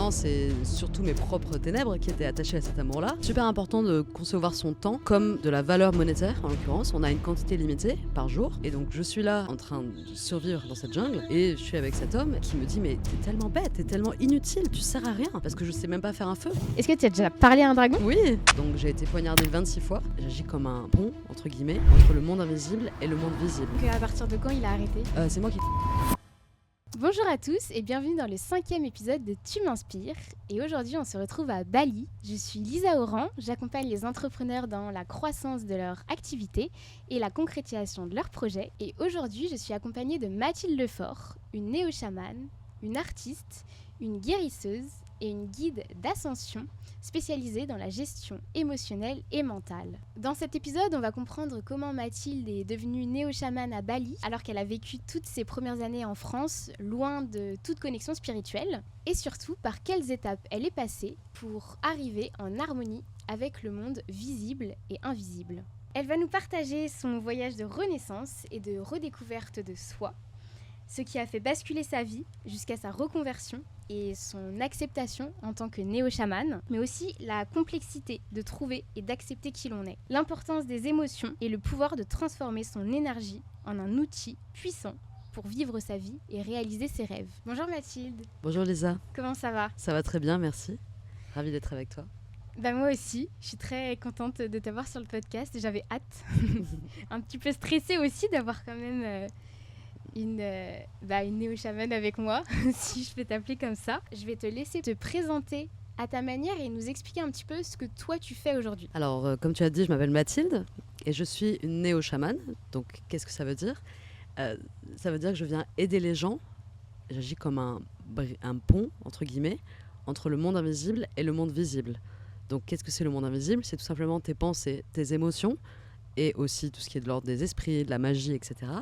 Non, c'est surtout mes propres ténèbres qui étaient attachées à cet amour-là. Super important de concevoir son temps comme de la valeur monétaire, en l'occurrence. On a une quantité limitée par jour. Et donc, je suis là en train de survivre dans cette jungle. Et je suis avec cet homme qui me dit « Mais t'es tellement bête, t'es tellement inutile, tu sers à rien. » Parce que je sais même pas faire un feu. Est-ce que tu as déjà parlé à un dragon ? Oui. Donc, j'ai été poignardée 26 fois. J'agis comme un pont, entre guillemets, entre le monde invisible et le monde visible. Donc à partir de quand il a arrêté ? C'est moi qui... Bonjour à tous et bienvenue dans le 5e épisode de Tu m'inspires. Et aujourd'hui, on se retrouve à Bali. Je suis Lisa Oran, j'accompagne les entrepreneurs dans la croissance de leur activité et la concrétisation de leurs projets. Et aujourd'hui, je suis accompagnée de Mathilde Lefort, une néo-chamane, une artiste, une guérisseuse et une guide d'ascension spécialisée dans la gestion émotionnelle et mentale. Dans cet épisode, on va comprendre comment Mathilde est devenue néo-chamane à Bali alors qu'elle a vécu toutes ses premières années en France, loin de toute connexion spirituelle, et surtout par quelles étapes elle est passée pour arriver en harmonie avec le monde visible et invisible. Elle va nous partager son voyage de renaissance et de redécouverte de soi, ce qui a fait basculer sa vie jusqu'à sa reconversion et son acceptation en tant que néo-chamane, mais aussi la complexité de trouver et d'accepter qui l'on est, l'importance des émotions et le pouvoir de transformer son énergie en un outil puissant pour vivre sa vie et réaliser ses rêves. Bonjour Mathilde. Bonjour Lisa. Comment ça va ? Ça va très bien, merci. Ravie d'être avec toi. Moi aussi, je suis très contente de t'avoir sur le podcast, j'avais hâte. Un petit peu stressée aussi d'avoir quand même... une néo-chamane avec moi, si je peux t'appeler comme ça. Je vais te laisser te présenter à ta manière et nous expliquer un petit peu ce que toi tu fais aujourd'hui. Alors, comme tu as dit, je m'appelle Mathilde et je suis une néo-chamane. Donc, qu'est-ce que ça veut dire ? Ça veut dire que je viens aider les gens. J'agis comme un pont, entre guillemets, entre le monde invisible et le monde visible. Donc, qu'est-ce que c'est le monde invisible ? C'est tout simplement tes pensées, tes émotions et aussi tout ce qui est de l'ordre des esprits, de la magie, etc.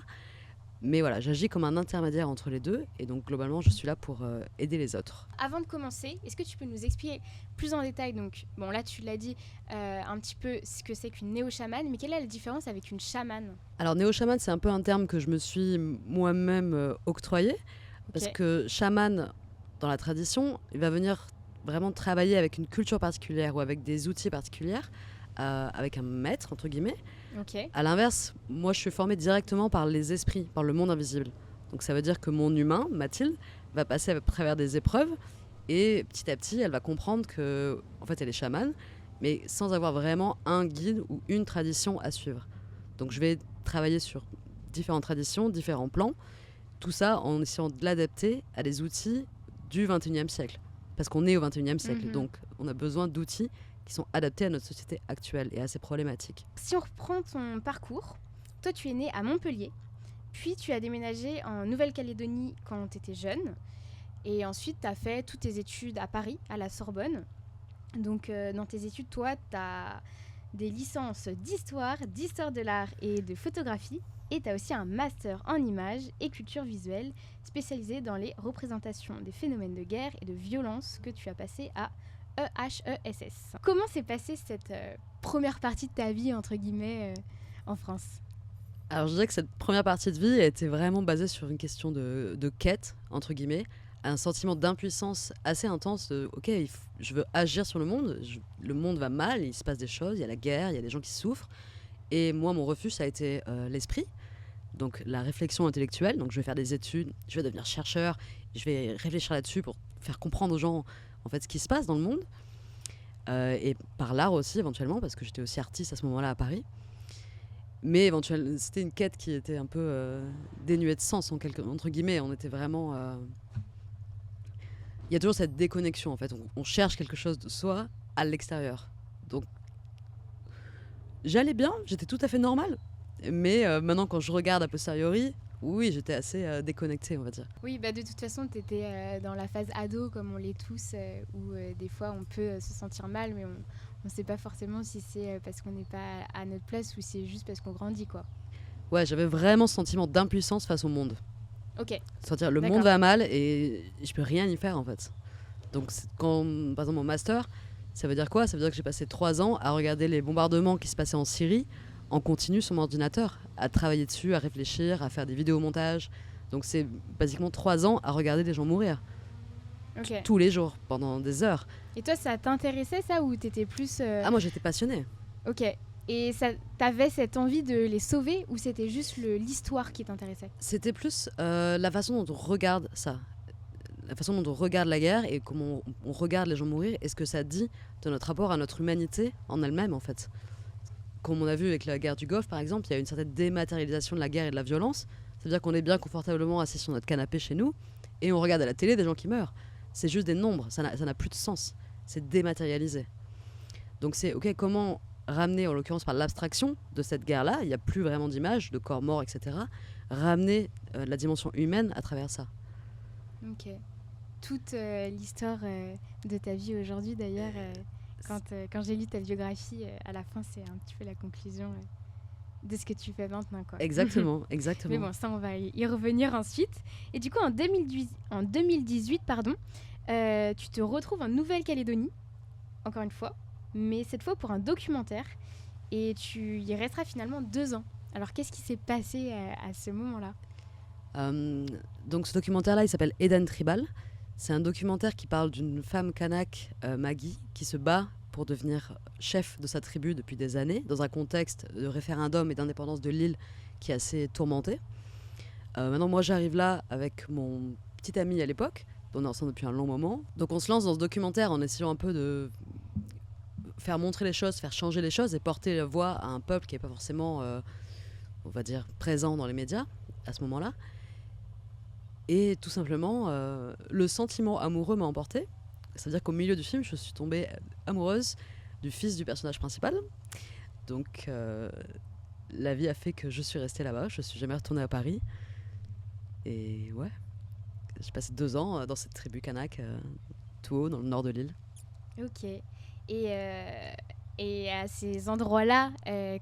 Mais voilà, j'agis comme un intermédiaire entre les deux et donc globalement, je suis là pour aider les autres. Avant de commencer, est-ce que tu peux nous expliquer plus en détail, donc, bon là tu l'as dit, un petit peu ce que c'est qu'une néo-chamane, mais quelle est la différence avec une chamane ? Alors néo-chamane, c'est un peu un terme que je me suis moi-même octroyé, parce que chaman, dans la tradition, il va venir vraiment travailler avec une culture particulière ou avec des outils particuliers, avec un maître, entre guillemets. À l'inverse, moi je suis formée directement par les esprits, par le monde invisible. Donc ça veut dire que mon humain, Mathilde, va passer à travers des épreuves et petit à petit, elle va comprendre que, en fait, elle est chamane, mais sans avoir vraiment un guide ou une tradition à suivre. Donc je vais travailler sur différentes traditions, différents plans, tout ça en essayant de l'adapter à des outils du 21e siècle. Parce qu'on est au 21e siècle, donc on a besoin d'outils qui sont adaptés à notre société actuelle et à ses problématiques. Si on reprend ton parcours, toi tu es né à Montpellier, puis tu as déménagé en Nouvelle-Calédonie quand tu étais jeune, et ensuite tu as fait toutes tes études à Paris, à la Sorbonne. Donc dans tes études, toi tu as des licences d'histoire de l'art et de photographie, et tu as aussi un master en images et culture visuelle spécialisé dans les représentations des phénomènes de guerre et de violence que tu as passé à EHESS. Comment s'est passée cette première partie de ta vie, entre guillemets, en France ? Alors je dirais que cette première partie de vie était vraiment basée sur une question de quête, entre guillemets, un sentiment d'impuissance assez intense de « Ok, je veux agir sur le monde, le monde va mal, il se passe des choses, il y a la guerre, il y a des gens qui souffrent. » Et moi, mon refuge, ça a été l'esprit, donc la réflexion intellectuelle. Donc je vais faire des études, je vais devenir chercheur, je vais réfléchir là-dessus pour faire comprendre aux gens en fait ce qui se passe dans le monde, et par l'art aussi éventuellement, parce que j'étais aussi artiste à ce moment-là à Paris. Mais éventuellement, c'était une quête qui était un peu dénuée de sens, entre guillemets. On était vraiment... Il y a toujours cette déconnexion en fait. On cherche quelque chose de soi à l'extérieur. Donc j'allais bien, j'étais tout à fait normale. Mais maintenant quand je regarde a posteriori, oui, j'étais assez déconnectée, on va dire. Oui, de toute façon, tu étais dans la phase ado, comme on l'est tous, où des fois on peut se sentir mal, mais on ne sait pas forcément si c'est parce qu'on n'est pas à notre place ou si c'est juste parce qu'on grandit, quoi. Ouais, j'avais vraiment ce sentiment d'impuissance face au monde. Ok. Sentir le monde va mal et je peux rien y faire, en fait. Donc, quand, par exemple, mon master, ça veut dire quoi ? Ça veut dire que j'ai passé 3 ans à regarder les bombardements qui se passaient en Syrie, en continu sur mon ordinateur, à travailler dessus, à réfléchir, à faire des vidéomontages. Donc c'est basiquement 3 ans à regarder des gens mourir. Ok. tous les jours, pendant des heures. Et toi, ça t'intéressait ça ou t'étais plus... Ah, moi, j'étais passionnée. Ok. Et t'avais cette envie de les sauver ou c'était juste l'histoire qui t'intéressait? C'était plus la façon dont on regarde ça. La façon dont on regarde la guerre et comment on regarde les gens mourir et ce que ça dit de notre rapport à notre humanité en elle-même, en fait. Comme on a vu avec la guerre du Golfe, par exemple, il y a une certaine dématérialisation de la guerre et de la violence. C'est-à-dire qu'on est bien confortablement assis sur notre canapé chez nous et on regarde à la télé des gens qui meurent. C'est juste des nombres, ça n'a plus de sens. C'est dématérialisé. Donc c'est, ok, comment ramener, en l'occurrence par l'abstraction de cette guerre-là, il n'y a plus vraiment d'images, de corps morts, etc., ramener la dimension humaine à travers ça. Ok. Toute l'histoire de ta vie aujourd'hui, d'ailleurs, quand j'ai lu ta biographie, à la fin, c'est un petit peu la conclusion de ce que tu fais maintenant, quoi. Exactement, exactement. Mais bon, ça, on va y revenir ensuite. Et du coup, en 2018, pardon, tu te retrouves en Nouvelle-Calédonie, encore une fois, mais cette fois pour un documentaire, et tu y resteras finalement 2 ans. Alors, qu'est-ce qui s'est passé à ce moment-là? Donc ce documentaire-là, il s'appelle Eden Tribal. C'est un documentaire qui parle d'une femme kanak, Maggie, qui se bat pour devenir chef de sa tribu depuis des années, dans un contexte de référendum et d'indépendance de l'île qui est assez tourmenté. Maintenant, moi, j'arrive là avec mon petit ami à l'époque, on est ensemble depuis un long moment. Donc on se lance dans ce documentaire en essayant un peu de faire montrer les choses, faire changer les choses et porter la voix à un peuple qui n'est pas forcément, on va dire, présent dans les médias à ce moment-là. Et tout simplement, le sentiment amoureux m'a emporté. C'est-à-dire qu'au milieu du film, je suis tombée amoureuse du fils du personnage principal. Donc, la vie a fait que je suis restée là-bas. Je ne suis jamais retournée à Paris. Et ouais, j'ai passé 2 ans dans cette tribu kanak, tout haut, dans le nord de l'île. Ok. Et à ces endroits-là,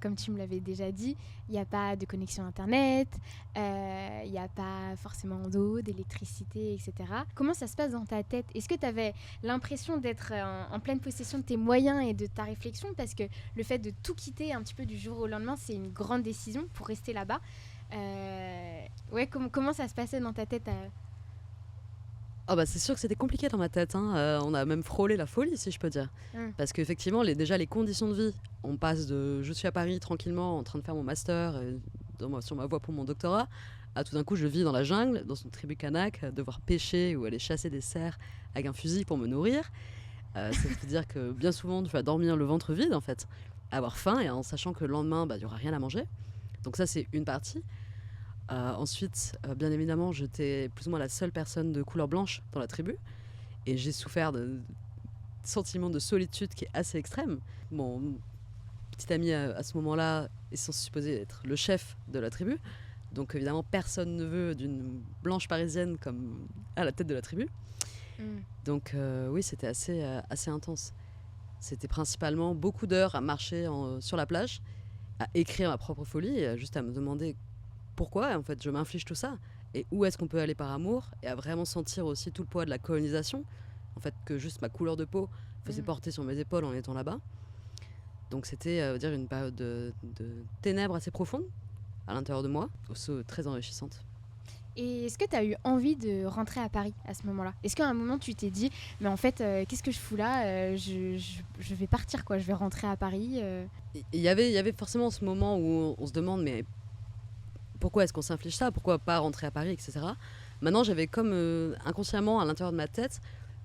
comme tu me l'avais déjà dit, il n'y a pas de connexion Internet, il n'y a pas forcément d'eau, d'électricité, etc. Comment ça se passe dans ta tête? Est-ce que tu avais l'impression d'être en pleine possession de tes moyens et de ta réflexion? Parce que le fait de tout quitter un petit peu du jour au lendemain, c'est une grande décision pour rester là-bas. Ouais, comment ça se passait dans ta tête Oh bah c'est sûr que c'était compliqué dans ma tête, hein. On a même frôlé la folie, si je peux dire. Parce qu'effectivement, déjà les conditions de vie, on passe de je suis à Paris tranquillement en train de faire mon master sur ma voie pour mon doctorat, à tout d'un coup je vis dans la jungle, dans une tribu kanak, devoir pêcher ou aller chasser des cerfs avec un fusil pour me nourrir. C'est-à-dire que bien souvent tu vas dormir le ventre vide en fait, avoir faim et en sachant que le lendemain il n'y aura rien à manger. Donc ça c'est une partie. Ensuite, bien évidemment, j'étais plus ou moins la seule personne de couleur blanche dans la tribu. Et j'ai souffert de sentiment de solitude qui est assez extrême. Mon petit ami, à ce moment-là, est censé supposer être le chef de la tribu. Donc évidemment, personne ne veut d'une blanche parisienne comme à la tête de la tribu. Donc oui, c'était assez intense. C'était principalement beaucoup d'heures à marcher sur la plage, à écrire ma propre folie, et juste à me demander pourquoi en fait je m'inflige tout ça et où est-ce qu'on peut aller par amour, et à vraiment sentir aussi tout le poids de la colonisation, en fait, que juste ma couleur de peau faisait porter sur mes épaules en étant là-bas. Donc c'était dire une période de ténèbres assez profonde à l'intérieur de moi, aussi très enrichissante. Et est-ce que tu as eu envie de rentrer à Paris à ce moment-là? Est-ce qu'à un moment tu t'es dit mais en fait qu'est-ce que je fous là, je vais partir quoi, je vais rentrer à Paris Il y avait forcément ce moment où on se demande mais pourquoi est-ce qu'on s'inflige ça? Pourquoi pas rentrer à Paris, etc. Maintenant, j'avais comme inconsciemment à l'intérieur de ma tête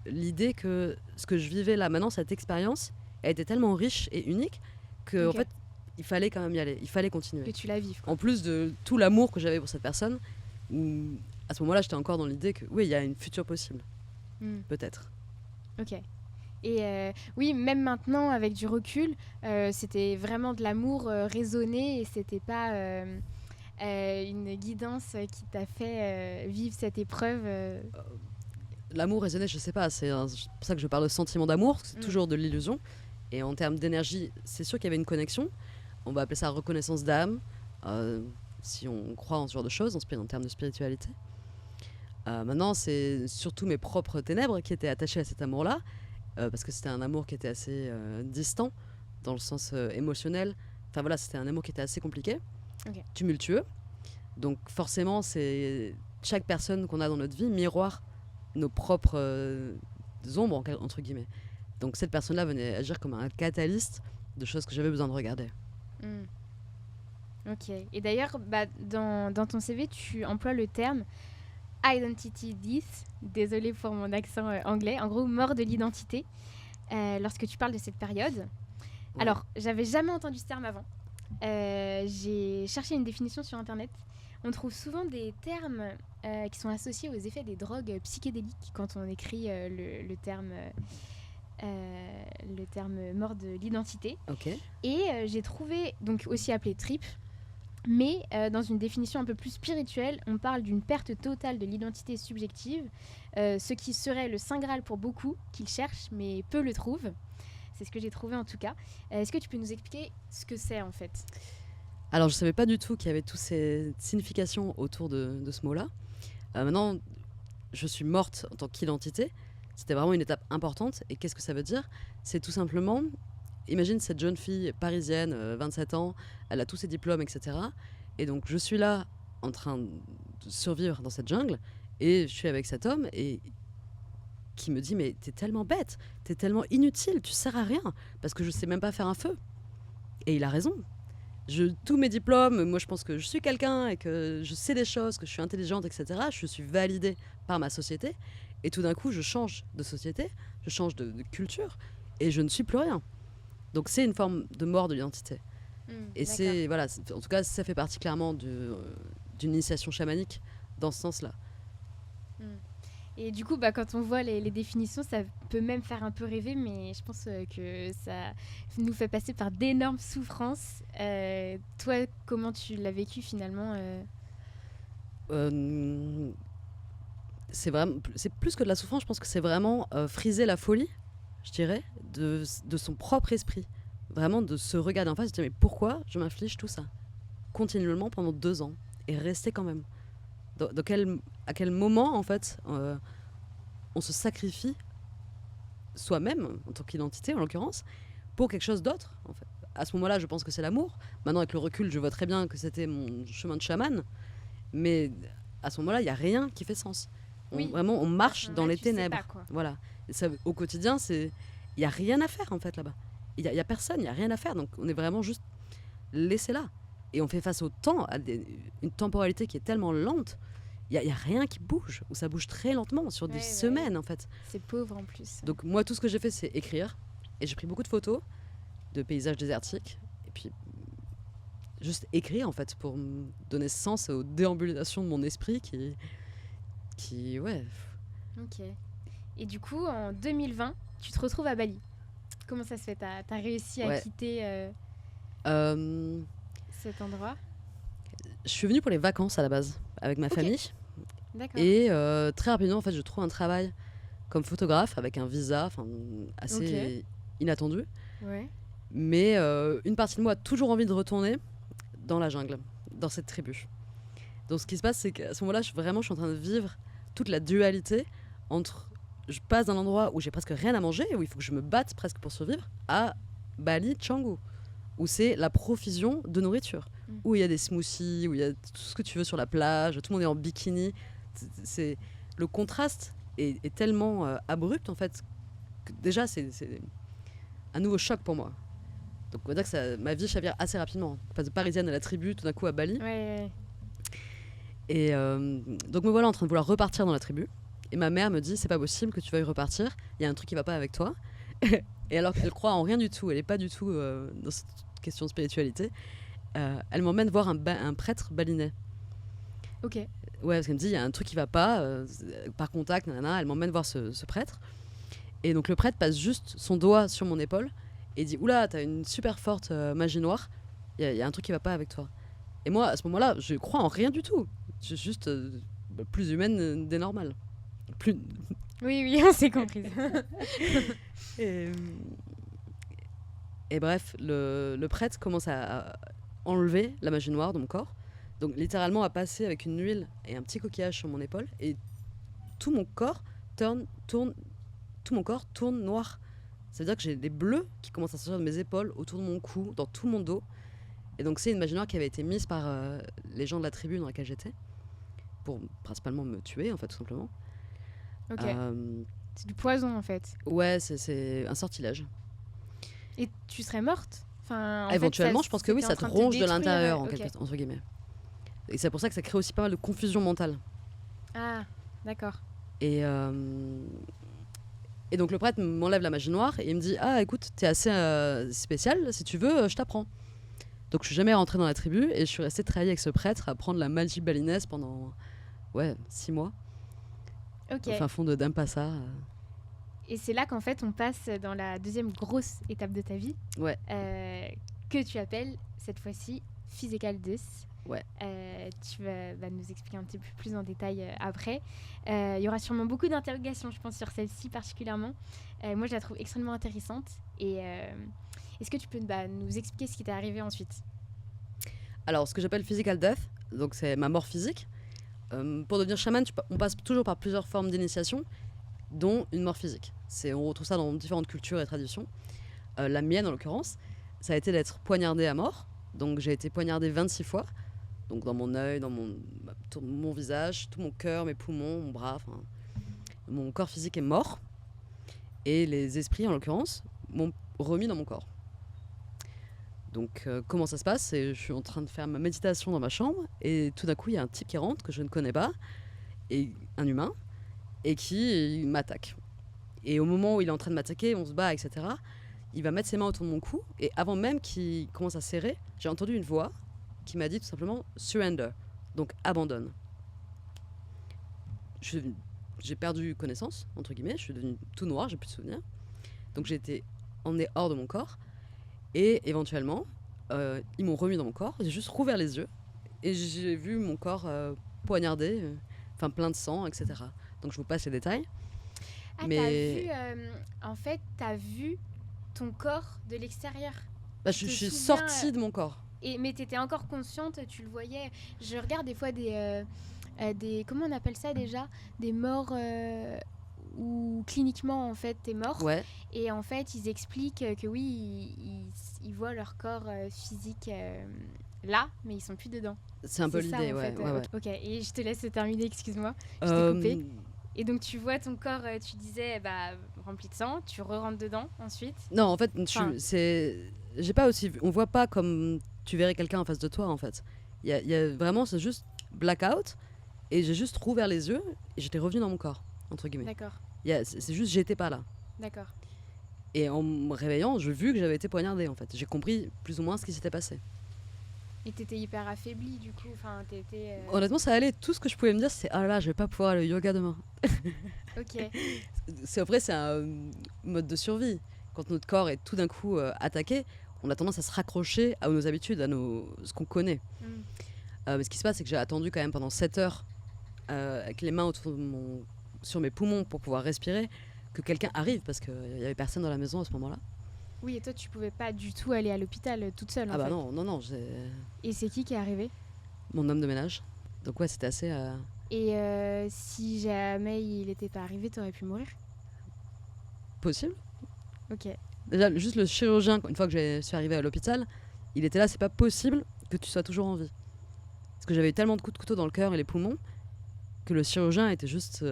l'idée que ce que je vivais là, maintenant, cette expérience, elle était tellement riche et unique que en fait, il fallait quand même y aller, il fallait continuer. Que tu la vives. En plus de tout l'amour que j'avais pour cette personne, à ce moment-là, j'étais encore dans l'idée que oui, il y a une future possible. Peut-être. Ok. Et oui, même maintenant, avec du recul, c'était vraiment de l'amour raisonné et c'était pas... une guidance qui t'a fait vivre cette épreuve L'amour raisonné, je sais pas, c'est pour ça que je parle de sentiment d'amour, c'est toujours de l'illusion. Et en termes d'énergie, c'est sûr qu'il y avait une connexion. On va appeler ça reconnaissance d'âme, si on croit en ce genre de choses, en termes de spiritualité. Maintenant, c'est surtout mes propres ténèbres qui étaient attachées à cet amour-là, parce que c'était un amour qui était assez distant, dans le sens émotionnel. Enfin voilà, c'était un amour qui était assez compliqué. Tumultueux. Donc forcément, c'est chaque personne qu'on a dans notre vie miroir nos propres ombres, entre guillemets. Donc cette personne-là venait agir comme un catalyste de choses que j'avais besoin de regarder. Ok. Et d'ailleurs, dans ton CV, tu emploies le terme identity death. Désolée pour mon accent anglais. En gros, mort de l'identité. Lorsque tu parles de cette période. Ouais. Alors, j'avais jamais entendu ce terme avant. J'ai cherché une définition sur Internet. On trouve souvent des termes qui sont associés aux effets des drogues psychédéliques quand on écrit le terme mort de l'identité. Okay. Et j'ai trouvé, donc aussi appelé trip, mais dans une définition un peu plus spirituelle, on parle d'une perte totale de l'identité subjective, ce qui serait le saint Graal pour beaucoup, qu'ils cherchent mais peu le trouvent. C'est ce que j'ai trouvé en tout cas. Est-ce que tu peux nous expliquer ce que c'est en fait ? Alors je ne savais pas du tout qu'il y avait toutes ces significations autour de ce mot-là. Maintenant, je suis morte en tant qu'identité. C'était vraiment une étape importante. Et qu'est-ce que ça veut dire ? C'est tout simplement, imagine cette jeune fille parisienne, 27 ans, elle a tous ses diplômes, etc. Et donc je suis là en train de survivre dans cette jungle et je suis avec cet homme et qui me dit mais t'es tellement bête, t'es tellement inutile, tu sers à rien parce que je sais même pas faire un feu. Et il a raison. Tous mes diplômes, moi je pense que je suis quelqu'un et que je sais des choses, que je suis intelligente, etc. Je suis validée par ma société et tout d'un coup je change de société, je change de culture et je ne suis plus rien. Donc c'est une forme de mort de l'identité. Et c'est, voilà, en tout cas ça fait partie clairement d'une initiation chamanique dans ce sens-là. Et du coup, quand on voit les définitions, ça peut même faire un peu rêver, mais je pense que ça nous fait passer par d'énormes souffrances. Toi, comment tu l'as vécu finalement C'est plus que de la souffrance, je pense que c'est vraiment friser la folie, je dirais, de son propre esprit. Vraiment de se regarder en face et de dire mais pourquoi je m'inflige tout ça continuellement pendant 2 ans et rester quand même à quel moment en fait on se sacrifie soi-même en tant qu'identité en l'occurrence pour quelque chose d'autre en fait. À ce moment-là je pense que c'est l'amour. Maintenant avec le recul je vois très bien que c'était mon chemin de chaman, mais à ce moment-là il n'y a rien qui fait sens. Vraiment on marche dans les ténèbres. Voilà. Et ça, au quotidien il n'y a rien à faire en fait là-bas. Il n'y a personne, il n'y a rien à faire, donc on est vraiment juste laissé là. Et on fait face au temps, à une temporalité qui est tellement lente, il n'y a rien qui bouge, ou ça bouge très lentement, sur des semaines en fait. C'est pauvre en plus. Donc moi tout ce que j'ai fait c'est écrire, et j'ai pris beaucoup de photos de paysages désertiques, et puis juste écrire en fait, pour me donner sens aux déambulations de mon esprit qui ouais. Ok. Et du coup en 2020, tu te retrouves à Bali. Comment ça se fait ? T'as réussi à quitter cet endroit ? Je suis venue pour les vacances à la base, avec ma famille. D'accord. Et très rapidement, en fait, je trouve un travail comme photographe avec un visa assez inattendu. Ouais. Mais une partie de moi a toujours envie de retourner dans la jungle, dans cette tribu. Donc ce qui se passe, c'est qu'à ce moment-là, je suis en train de vivre toute la dualité entre... Je passe d'un endroit où j'ai presque rien à manger, où il faut que je me batte presque pour survivre, à Bali, Canggu, où c'est la profusion de nourriture, où il y a des smoothies, où il y a tout ce que tu veux sur la plage, tout le monde est en bikini. Le contraste est tellement abrupt en fait, que déjà c'est un nouveau choc pour moi. Donc on va dire que ma vie chavire assez rapidement. Je passe de parisienne à la tribu, tout d'un coup à Bali. Ouais. Et donc me voilà en train de vouloir repartir dans la tribu. Et ma mère me dit, c'est pas possible que tu veuilles repartir, il y a un truc qui va pas avec toi. Et alors qu'elle croit en rien du tout, elle est pas du tout dans cette question de spiritualité, elle m'emmène voir un prêtre balinais. Ok. Ouais, parce qu'elle me dit, il y a un truc qui va pas, par contact, nanana, elle m'emmène voir ce prêtre. Et donc le prêtre passe juste son doigt sur mon épaule et dit, oula, t'as une super forte magie noire, il y a un truc qui va pas avec toi. Et moi, à ce moment-là, je crois en rien du tout. Je suis juste plus humaine des normales. Oui, on s'est compris. et bref, le prêtre commence à enlever la magie noire de mon corps. Donc littéralement à passer avec une huile et un petit coquillage sur mon épaule. Et tout mon corps tourne noir. Ça veut dire que j'ai des bleus qui commencent à sortir de mes épaules, autour de mon cou, dans tout mon dos. Et donc c'est une magie noire qui avait été mise par les gens de la tribu dans laquelle j'étais, pour principalement me tuer en fait, tout simplement. Ok. C'est du poison en fait. Ouais, c'est un sortilège. Et tu serais morte? Enfin, Éventuellement, je pense que oui, ça te ronge de l'intérieur, ok. entre guillemets. Et c'est pour ça que ça crée aussi pas mal de confusion mentale. Ah, d'accord. Et, et donc le prêtre m'enlève la magie noire et il me dit ah écoute, t'es assez spécial, si tu veux, je t'apprends. Donc je suis jamais rentrée dans la tribu et je suis restée travailler avec ce prêtre à apprendre la magie balinese pendant 6 mois. Ok. Au fin fond de Dampasa. Et c'est là qu'en fait on passe dans la deuxième grosse étape de ta vie. Ouais. Que tu appelles cette fois-ci Physical Death. Ouais. Tu vas nous expliquer un petit peu plus en détail après. Il y aura sûrement beaucoup d'interrogations, je pense, sur celle-ci particulièrement. Moi, je la trouve extrêmement intéressante. Et est-ce que tu peux nous expliquer ce qui t'est arrivé ensuite? Alors, ce que j'appelle physical death, donc c'est ma mort physique. Pour devenir chaman, on passe toujours par plusieurs formes d'initiation, dont une mort physique. On retrouve ça dans différentes cultures et traditions. La mienne, en l'occurrence, ça a été d'être poignardée à mort. Donc, j'ai été poignardée 26 fois. Donc, dans mon œil, dans mon visage, tout mon cœur, mes poumons, mon bras. Mon corps physique est mort. Et les esprits, en l'occurrence, m'ont remis dans mon corps. Donc, comment ça se passe? Je suis en train de faire ma méditation dans ma chambre et tout d'un coup, il y a un type qui rentre que je ne connais pas, et un humain, et qui m'attaque. Et au moment où il est en train de m'attaquer, on se bat, etc., il va mettre ses mains autour de mon cou et avant même qu'il commence à serrer, j'ai entendu une voix qui m'a dit tout simplement « surrender », donc « abandonne ». J'ai perdu connaissance, entre guillemets, je suis devenue tout noir, j'ai plus de souvenirs. Donc j'ai été emmenée hors de mon corps. Et éventuellement, ils m'ont remis dans mon corps. J'ai juste rouvert les yeux et j'ai vu mon corps poignardé, plein de sang, etc. Donc je vous passe les détails. Ah, mais t'as vu ton corps de l'extérieur. Je suis sortie de mon corps. Mais t'étais encore consciente, tu le voyais. Je regarde des fois des comment on appelle ça déjà, des morts où cliniquement en fait t'es mort. Ouais. Et en fait ils expliquent que oui ils voient leur corps physique là, mais ils sont plus dedans. C'est un peu l'idée, ouais. Ok, et je te laisse terminer, excuse-moi, je t'ai coupé. Et donc tu vois ton corps, tu disais rempli de sang, tu re-rentres dedans ensuite. Non, en fait, j'ai pas aussi, on voit pas comme tu verrais quelqu'un en face de toi en fait. Il y a vraiment, c'est juste blackout et j'ai juste rouvert les yeux et j'étais revenue dans mon corps entre guillemets. D'accord. C'est juste j'étais pas là. D'accord. Et en me réveillant, j'ai vu que j'avais été poignardée en fait. J'ai compris plus ou moins ce qui s'était passé. Et t'étais hyper affaiblie du coup, Honnêtement, ça allait. Tout ce que je pouvais me dire, c'est ah là, je vais pas pouvoir aller au yoga demain. Ok. C'est un mode de survie. Quand notre corps est tout d'un coup attaqué, on a tendance à se raccrocher à nos habitudes, ce qu'on connaît. Mais ce qui se passe, c'est que j'ai attendu quand même pendant 7 heures avec les mains sur mes poumons pour pouvoir respirer, que quelqu'un arrive parce qu'il y avait personne dans la maison à ce moment-là. Oui, et toi, tu pouvais pas du tout aller à l'hôpital toute seule. Ah bah non. Et c'est qui est arrivé? Mon homme de ménage. Donc ouais, c'était assez... Et si jamais il était pas arrivé, t'aurais pu mourir? Possible. Ok. Déjà, juste le chirurgien, une fois que je suis arrivée à l'hôpital, il était là, c'est pas possible que tu sois toujours en vie. Parce que j'avais eu tellement de coups de couteau dans le cœur et les poumons que le chirurgien était juste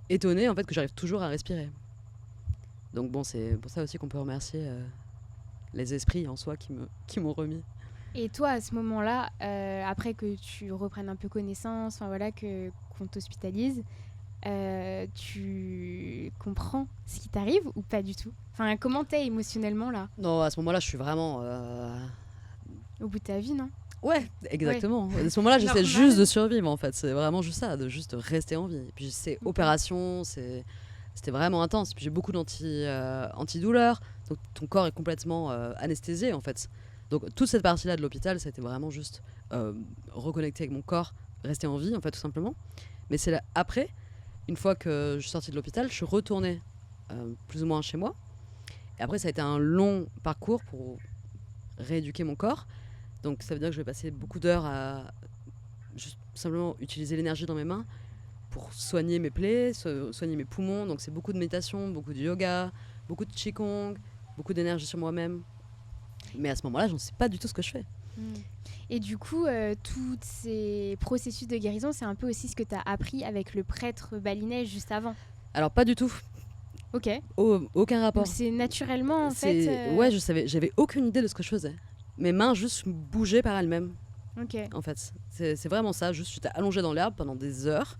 étonné en fait que j'arrive toujours à respirer. Donc bon, c'est pour ça aussi qu'on peut remercier les esprits en soi qui m'ont remis. Et toi, à ce moment-là, après que tu reprennes un peu connaissance, qu'on t'hospitalise, tu comprends ce qui t'arrive ou pas du tout? Enfin, comment t'es émotionnellement là? Non, à ce moment-là, je suis vraiment... Au bout de ta vie, non? Ouais, exactement. Ouais. À ce moment-là, j'essaie juste de survivre en fait. C'est vraiment juste ça, de juste rester en vie. Et puis c'est opération, c'était vraiment intense. Puis j'ai beaucoup d'antidouleurs, donc ton corps est complètement anesthésié en fait. Donc toute cette partie-là de l'hôpital, ça a été vraiment juste reconnecter avec mon corps, rester en vie en fait tout simplement. Mais c'est là, après, une fois que je suis sortie de l'hôpital, je suis retournée plus ou moins chez moi. Et après, ça a été un long parcours pour rééduquer mon corps. Donc ça veut dire que je vais passer beaucoup d'heures à juste simplement utiliser l'énergie dans mes mains pour soigner mes plaies, soigner mes poumons. Donc c'est beaucoup de méditation, beaucoup de yoga, beaucoup de qigong, beaucoup d'énergie sur moi-même. Mais à ce moment-là, je ne sais pas du tout ce que je fais. Et du coup, tous ces processus de guérison, c'est un peu aussi ce que tu as appris avec le prêtre balinais juste avant. Alors pas du tout. Ok. Aucun rapport. Donc c'est naturellement en fait. Ouais, j'avais aucune idée de ce que je faisais. Mes mains juste bougeaient par elles-mêmes. Ok. En fait, c'est vraiment ça. Juste, j'étais allongée dans l'herbe pendant des heures,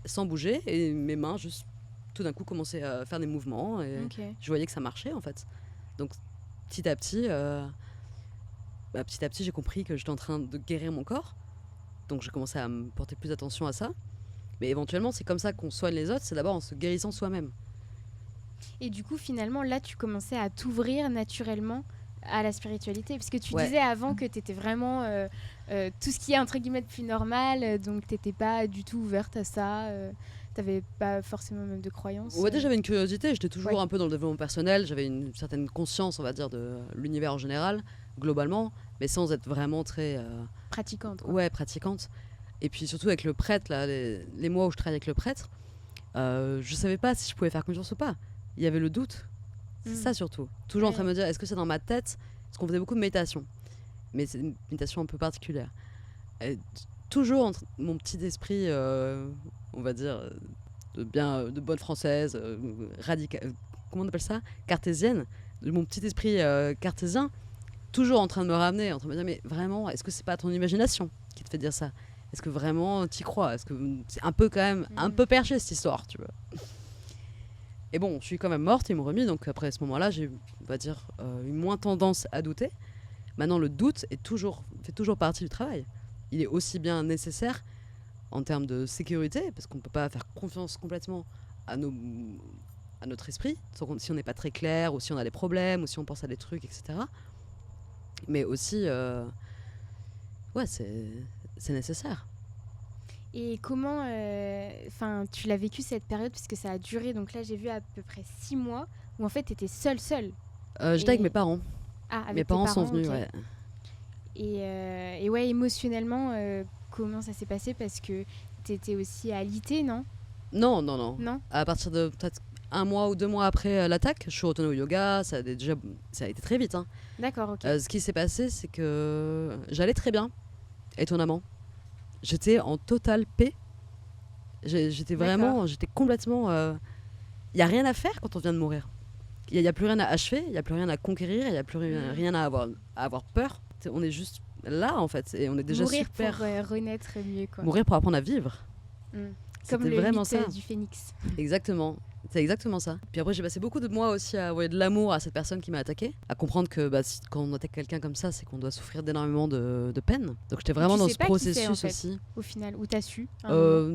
sans bouger, et mes mains juste tout d'un coup commençaient à faire des mouvements, et je voyais que ça marchait en fait. Donc petit à petit, j'ai compris que j'étais en train de guérir mon corps. Donc j'ai commencé à me porter plus attention à ça. Mais éventuellement, c'est comme ça qu'on soigne les autres, c'est d'abord en se guérissant soi-même. Et du coup, finalement, là, tu commençais à t'ouvrir naturellement à la spiritualité. Parce que tu Ouais. disais avant que tu étais vraiment tout ce qui est entre guillemets de plus normal, donc tu n'étais pas du tout ouverte à ça. Tu n'avais pas forcément même de croyances. Ouais, déjà, j'avais une curiosité, j'étais toujours un peu dans le développement personnel, j'avais une certaine conscience, on va dire, de l'univers en général, globalement, mais sans être vraiment très... pratiquante. Quoi. Ouais, pratiquante. Et puis surtout avec le prêtre, là, les mois où je travaillais avec le prêtre, je savais pas si je pouvais faire confiance ou pas. Il y avait le doute. C'est ça surtout. Toujours en train de me dire, est-ce que c'est dans ma tête? Parce qu'on faisait beaucoup de méditation. Mais c'est une méditation un peu particulière. Et toujours entre mon petit esprit, on va dire, de bonne française, radicale, comment on appelle ça? Cartésienne. Mon petit esprit cartésien, toujours en train de me ramener, en train de me dire, mais vraiment, est-ce que c'est pas ton imagination qui te fait dire ça? Est-ce que vraiment t'y crois? Est-ce que c'est un peu quand même un peu perché cette histoire, tu vois? Et bon, je suis quand même morte, ils m'ont remis, donc après ce moment-là, j'ai, on va dire, eu moins tendance à douter. Maintenant, le doute fait toujours partie du travail. Il est aussi bien nécessaire en termes de sécurité, parce qu'on ne peut pas faire confiance complètement à notre esprit, si on n'est pas très clair, ou si on a des problèmes, ou si on pense à des trucs, etc. Mais aussi, ouais, c'est nécessaire. Et comment tu l'as vécu cette période, puisque ça a duré, donc là j'ai vu à peu près 6 mois, où en fait tu étais seule. J'étais avec mes parents. Ah, avec mes parents tes parents sont venus, okay. Ouais. Et ouais, émotionnellement, comment ça s'est passé? Parce que tu étais aussi alitée, non? Non. À partir de peut-être 1 mois ou 2 mois après l'attaque, je suis retournée au yoga, ça a été très vite. Hein. D'accord, ok. Ce qui s'est passé, c'est que j'allais très bien, étonnamment. J'étais en totale paix. J'étais complètement... Il n'y a rien à faire quand on vient de mourir. Il n'y a plus rien à achever, il n'y a plus rien à conquérir, il n'y a plus rien à avoir peur. On est juste là, en fait, et on est déjà mourir super... Mourir pour renaître mieux, quoi. Mourir pour apprendre à vivre. Comme le vraiment mythe ça. Du phénix. Exactement. C'est exactement ça. Puis après, j'ai passé beaucoup de mois aussi à envoyer de l'amour à cette personne qui m'a attaqué, à comprendre que quand on attaque quelqu'un comme ça, c'est qu'on doit souffrir d'énormément de peine. Donc j'étais vraiment dans ce processus en fait, aussi. Au final, où t'as su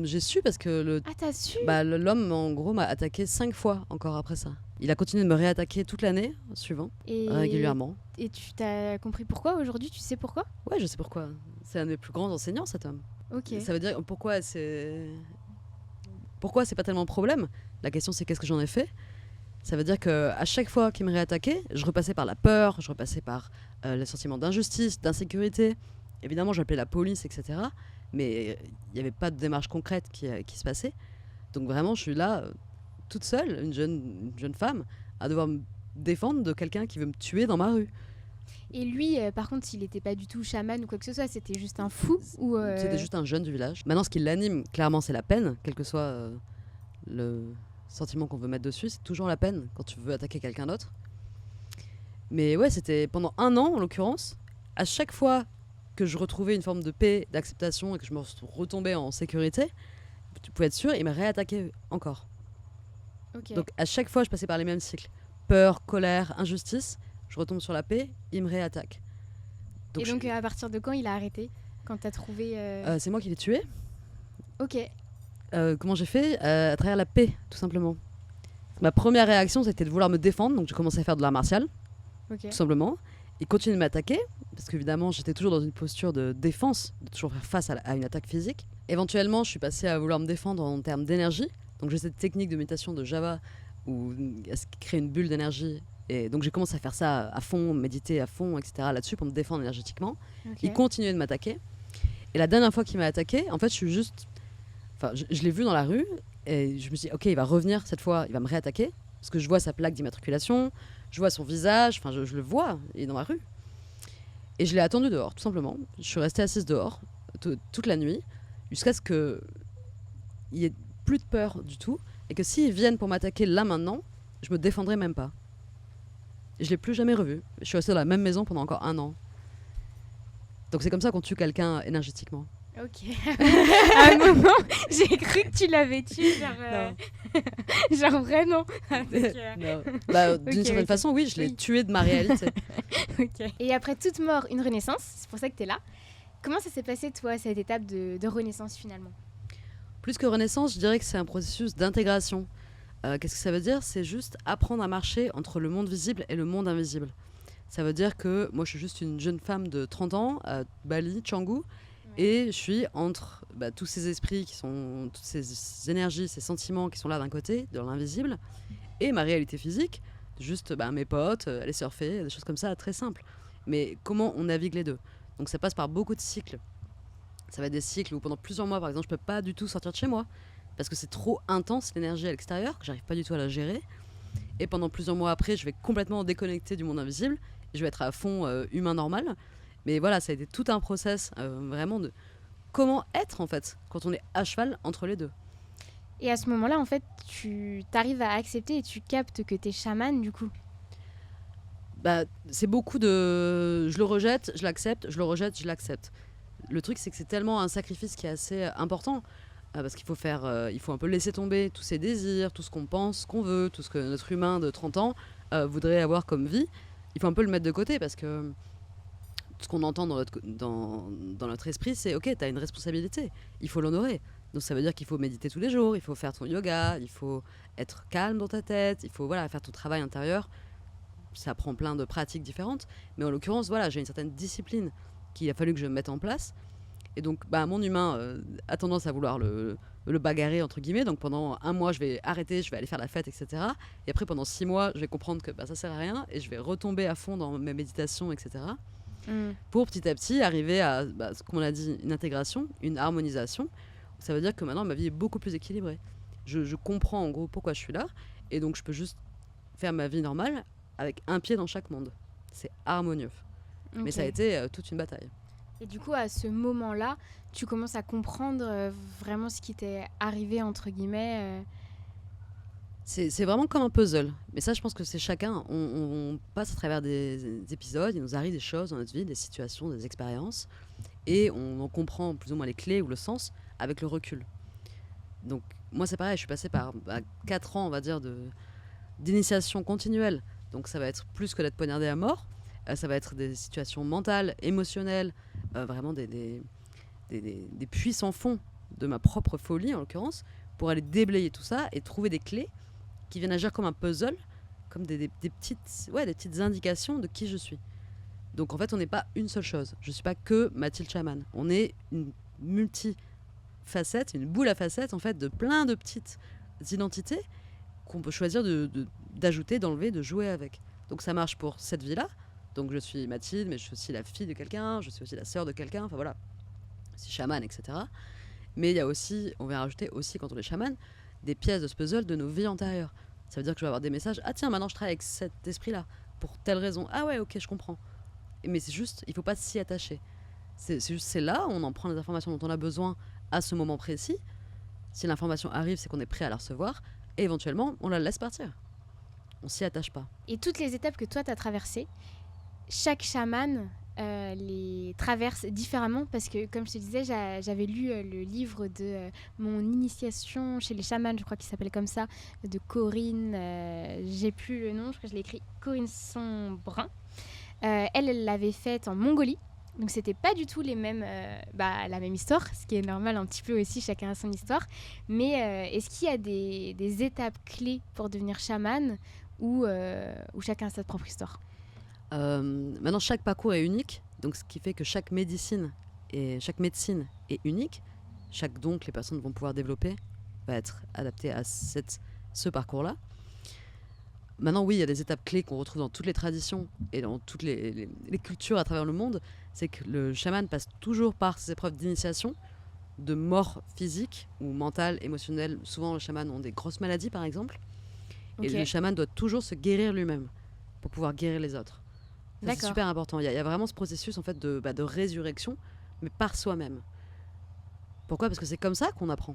J'ai su parce que t'as su l'homme, en gros, m'a attaqué 5 fois encore après ça. Il a continué de me réattaquer toute l'année suivante, régulièrement. Et tu t'as compris pourquoi aujourd'hui? Tu sais pourquoi? Ouais, je sais pourquoi. C'est un des plus grands enseignants, cet homme. Ok. Ça veut dire pourquoi c'est pas tellement un problème. La question, c'est qu'est-ce que j'en ai fait. Ça veut dire qu'à chaque fois qu'il me réattaquait, je repassais par la peur, je repassais par le sentiment d'injustice, d'insécurité. Évidemment, j'appelais la police, etc. Mais il n'y avait pas de démarche concrète qui se passait. Donc vraiment, je suis là, toute seule, une jeune femme, à devoir me défendre de quelqu'un qui veut me tuer dans ma rue. Et lui, par contre, il n'était pas du tout chaman ou quoi que ce soit, c'était juste un fou ou C'était juste un jeune du village. Maintenant, ce qui l'anime, clairement, c'est la peine, quel que soit le sentiment qu'on veut mettre dessus, c'est toujours la peine quand tu veux attaquer quelqu'un d'autre. Mais ouais, c'était pendant 1 an, en l'occurrence, à chaque fois que je retrouvais une forme de paix, d'acceptation et que je me retombais en sécurité, tu pouvais être sûr, il m'a réattaqué encore. Okay. Donc à chaque fois, je passais par les mêmes cycles. Peur, colère, injustice, je retombe sur la paix, il me réattaque. Donc, à partir de quand il a arrêté? Quand t'as trouvé... C'est moi qui l'ai tué. Ok. Comment j'ai fait? À travers la paix, tout simplement. Ma première réaction, c'était de vouloir me défendre, donc j'ai commencé à faire de l'art martial, tout simplement. Il continue de m'attaquer, parce qu'évidemment, j'étais toujours dans une posture de défense, de toujours faire face à une attaque physique. Éventuellement, je suis passée à vouloir me défendre en termes d'énergie. Donc j'ai cette technique de méditation de Java, où créer une bulle d'énergie. Et donc j'ai commencé à faire ça à fond, méditer à fond, etc. là-dessus pour me défendre énergétiquement. Il continuait de m'attaquer. Et la dernière fois qu'il m'a attaqué, en fait, je l'ai vu dans la rue et je me suis dit, ok, il va revenir cette fois, il va me réattaquer. Parce que je vois sa plaque d'immatriculation, je vois son visage, je le vois, il est dans la rue. Et je l'ai attendu dehors, tout simplement. Je suis restée assise dehors toute la nuit, jusqu'à ce qu'il n'y ait plus de peur du tout, et que s'ils viennent pour m'attaquer là maintenant, je me défendrai même pas. Et je l'ai plus jamais revu. Je suis restée dans la même maison pendant encore 1 an. Donc c'est comme ça qu'on tue quelqu'un énergétiquement. Ok. À un moment, j'ai cru que tu l'avais tué, genre vraiment. Non. Bah, d'une certaine façon, oui, je l'ai tué de ma réalité. Okay. Et après toute mort, une renaissance, c'est pour ça que tu es là. Comment ça s'est passé, toi, cette étape de renaissance finalement ? Plus que renaissance, je dirais que c'est un processus d'intégration. Qu'est-ce que ça veut dire ? C'est juste apprendre à marcher entre le monde visible et le monde invisible. Ça veut dire que moi, je suis juste une jeune femme de 30 ans à Bali, Canggu, et je suis entre tous ces esprits qui sont, toutes ces énergies, ces sentiments qui sont là d'un côté, dans l'invisible, et ma réalité physique, juste mes potes, aller surfer, des choses comme ça, très simples. Mais comment on navigue les deux ? Donc ça passe par beaucoup de cycles. Ça va être des cycles où pendant plusieurs mois, par exemple, je peux pas du tout sortir de chez moi, parce que c'est trop intense l'énergie à l'extérieur, que j'arrive pas du tout à la gérer. Et pendant plusieurs mois après, je vais complètement déconnecter du monde invisible, et je vais être à fond humain normal. Mais voilà, ça a été tout un process vraiment de comment être en fait quand on est à cheval entre les deux. Et à ce moment-là, en fait, tu arrives à accepter et tu captes que t'es chamane du coup. C'est beaucoup de je le rejette, je l'accepte, je le rejette, je l'accepte. Le truc, c'est que c'est tellement un sacrifice qui est assez important. Parce qu'il faut il faut un peu laisser tomber tous ses désirs, tout ce qu'on pense, qu'on veut, tout ce que notre humain de 30 ans voudrait avoir comme vie. Il faut un peu le mettre de côté parce que ce qu'on entend dans notre esprit, c'est ok, t'as une responsabilité, il faut l'honorer. Donc ça veut dire qu'il faut méditer tous les jours, il faut faire ton yoga, il faut être calme dans ta tête, il faut faire ton travail intérieur. Ça prend plein de pratiques différentes, mais en l'occurrence, j'ai une certaine discipline qu'il a fallu que je mette en place. Et donc, mon humain a tendance à vouloir le bagarrer, entre guillemets. Donc, pendant 1 mois, je vais arrêter, je vais aller faire la fête, etc. Et après, pendant 6 mois, je vais comprendre que ça sert à rien et je vais retomber à fond dans mes méditations, etc. Pour petit à petit arriver à, ce qu'on a dit, une intégration, une harmonisation. Ça veut dire que maintenant, ma vie est beaucoup plus équilibrée. Je comprends en gros pourquoi je suis là. Et donc, je peux juste faire ma vie normale avec un pied dans chaque monde. C'est harmonieux. Okay. Mais ça a été toute une bataille. Et du coup, à ce moment-là, tu commences à comprendre vraiment ce qui t'est arrivé, entre guillemets. C'est vraiment comme un puzzle. Mais ça, je pense que c'est chacun. On passe à travers des épisodes, il nous arrive des choses dans notre vie, des situations, des expériences. Et on en comprend plus ou moins les clés ou le sens avec le recul. Donc, moi, c'est pareil, je suis passée par 4 ans, on va dire, d'initiation continuelle. Donc, ça va être plus que d'être poignardée à mort. Ça va être des situations mentales, émotionnelles, vraiment des puits sans fond de ma propre folie, en l'occurrence, pour aller déblayer tout ça et trouver des clés qui viennent agir comme un puzzle, comme des petites indications de qui je suis. Donc en fait, on n'est pas une seule chose. Je ne suis pas que Mathilde Chamane. On est une multifacette, une boule à facettes en fait, de plein de petites identités qu'on peut choisir d'ajouter, d'enlever, de jouer avec. Donc ça marche pour cette vie-là. Donc je suis Mathilde, mais je suis aussi la fille de quelqu'un, je suis aussi la sœur de quelqu'un, enfin voilà, je suis chamane, etc. Mais il y a aussi, on va rajouter aussi quand on est chamane, des pièces de ce puzzle de nos vies antérieures. Ça veut dire que je vais avoir des messages, ah tiens, maintenant je travaille avec cet esprit-là, pour telle raison, ah ouais, ok, je comprends. Mais c'est juste, il ne faut pas s'y attacher. C'est là, on en prend les informations dont on a besoin à ce moment précis. Si l'information arrive, c'est qu'on est prêt à la recevoir, et éventuellement, on la laisse partir. On s'y attache pas. Et toutes les étapes que toi, tu as traversées, chaque chamane les traverse différemment parce que, comme je te disais, j'avais lu le livre de mon initiation chez les chamans, je crois qu'il s'appelle comme ça, de Corinne, j'ai plus le nom, je crois que je l'ai écrit, Corinne Sombrun. Elle l'avait faite en Mongolie, donc c'était pas du tout la même histoire, ce qui est normal un petit peu aussi, chacun a son histoire. Mais est-ce qu'il y a des étapes clés pour devenir chaman ou chacun a sa propre histoire ? Maintenant, chaque parcours est unique, donc ce qui fait que chaque médecine est unique. Chaque don que les personnes vont pouvoir développer va être adapté à ce parcours-là. Maintenant, oui, il y a des étapes clés qu'on retrouve dans toutes les traditions et dans toutes les cultures à travers le monde. C'est que le chaman passe toujours par ces épreuves d'initiation, de mort physique ou mentale, émotionnelle. Souvent, les chamans ont des grosses maladies, par exemple. Okay. Et le chaman doit toujours se guérir lui-même pour pouvoir guérir les autres. Ça, c'est super important. Il y a vraiment ce processus en fait de résurrection, mais par soi-même. Pourquoi ? Parce que c'est comme ça qu'on apprend.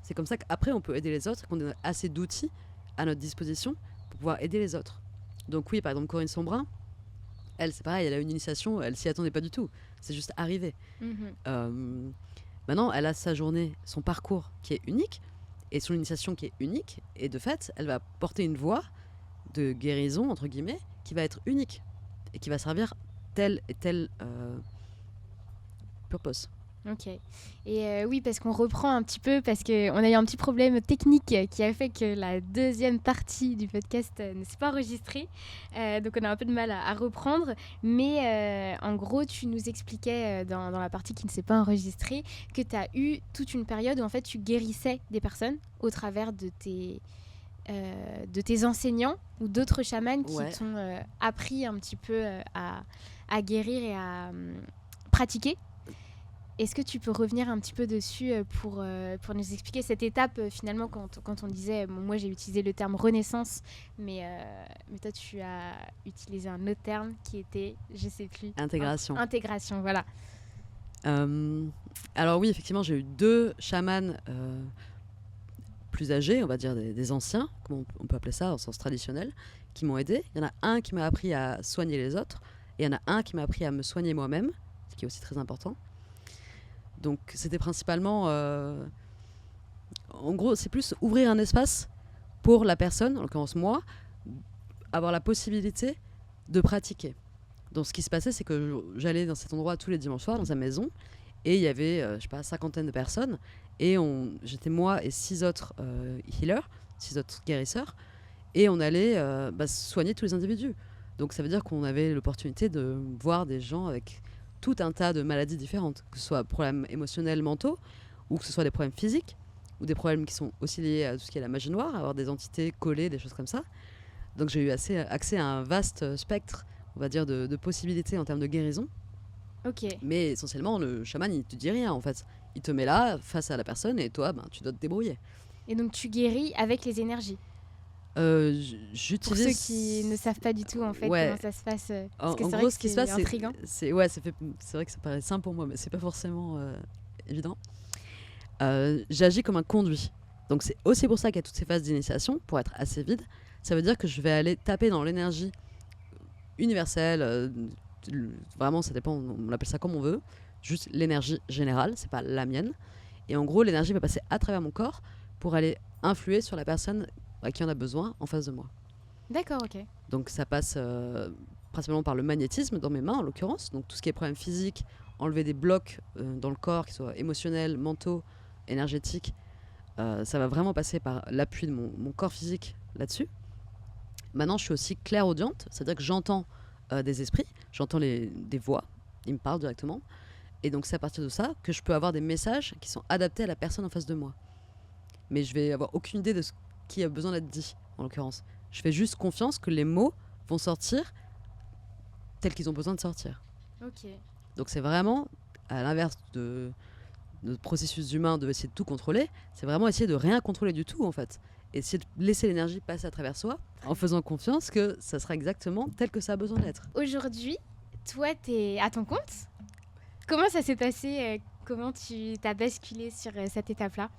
C'est comme ça qu'après on peut aider les autres, qu'on a assez d'outils à notre disposition pour pouvoir aider les autres. Donc oui, par exemple Corinne Sombrin, elle c'est pareil, elle a une initiation, elle s'y attendait pas du tout. C'est juste arrivé. Maintenant, elle a sa journée, son parcours qui est unique, et son initiation qui est unique, et de fait, elle va porter une voie de guérison, entre guillemets, qui va être unique, et qui va servir tel et tel purpose. Ok. Et oui, parce qu'on reprend un petit peu, parce qu'on a eu un petit problème technique qui a fait que la deuxième partie du podcast ne s'est pas enregistrée. Donc on a un peu de mal à reprendre. Mais en gros, tu nous expliquais dans la partie qui ne s'est pas enregistrée que tu as eu toute une période où en fait tu guérissais des personnes au travers de tes enseignants ou d'autres chamans qui t'ont appris un petit peu à guérir et à pratiquer. Est-ce que tu peux revenir un petit peu dessus pour nous expliquer cette étape finalement quand on disait, moi j'ai utilisé le terme renaissance, mais toi tu as utilisé un autre terme qui était, je sais plus. Intégration. Intégration, voilà. Alors oui, effectivement, j'ai eu 2 chamans plus âgés, on va dire des anciens, comme on peut appeler ça en sens traditionnel, qui m'ont aidé. Il y en a un qui m'a appris à soigner les autres, et il y en a un qui m'a appris à me soigner moi-même, ce qui est aussi très important. Donc c'était principalement, en gros, c'est plus ouvrir un espace pour la personne, en l'occurrence moi, avoir la possibilité de pratiquer. Donc ce qui se passait, c'est que j'allais dans cet endroit tous les dimanches soirs, dans sa maison, et il y avait, je sais pas, 50 de personnes, et j'étais moi et 6 autres healers, 6 autres guérisseurs, et on allait soigner tous les individus. Donc ça veut dire qu'on avait l'opportunité de voir des gens avec tout un tas de maladies différentes, que ce soit problèmes émotionnels, mentaux, ou que ce soit des problèmes physiques, ou des problèmes qui sont aussi liés à tout ce qui est la magie noire, avoir des entités collées, des choses comme ça. Donc j'ai eu accès à un vaste spectre, on va dire, de possibilités en termes de guérison. Ok. Mais essentiellement, le chaman, il te dit rien en fait. Il te met là, face à la personne, et toi, tu dois te débrouiller. Et donc tu guéris avec les énergies. J'utilise... Pour ceux qui ne savent pas du tout en fait comment ça se passe, parce que c'est vrai que c'est intriguant. C'est vrai que ça paraît simple pour moi, mais c'est pas forcément évident. J'agis comme un conduit. Donc c'est aussi pour ça qu'il y a toutes ces phases d'initiation, pour être assez vide. Ça veut dire que je vais aller taper dans l'énergie universelle, vraiment ça dépend, on appelle ça comme on veut, juste l'énergie générale, c'est pas la mienne. Et en gros, l'énergie va passer à travers mon corps pour aller influer sur la personne à qui on a besoin en face de moi. D'accord, ok. Donc ça passe principalement par le magnétisme dans mes mains en l'occurrence, donc tout ce qui est problème physique, enlever des blocs dans le corps, qu'ils soient émotionnels, mentaux, énergétiques, ça va vraiment passer par l'appui de mon corps physique là-dessus. Maintenant je suis aussi clairaudiente, c'est-à-dire que j'entends des esprits, j'entends des voix, ils me parlent directement, et donc c'est à partir de ça que je peux avoir des messages qui sont adaptés à la personne en face de moi. Mais je vais avoir aucune idée de ce qui a besoin d'être dit, en l'occurrence. Je fais juste confiance que les mots vont sortir tels qu'ils ont besoin de sortir. Ok. Donc c'est vraiment, à l'inverse de notre processus humain de essayer de tout contrôler, c'est vraiment essayer de rien contrôler du tout, en fait. Essayer de laisser l'énergie passer à travers soi, en faisant confiance que ça sera exactement tel que ça a besoin d'être. Aujourd'hui, toi, t'es à ton compte. Comment ça s'est passé ? Comment tu t'as basculé sur cette étape-là ?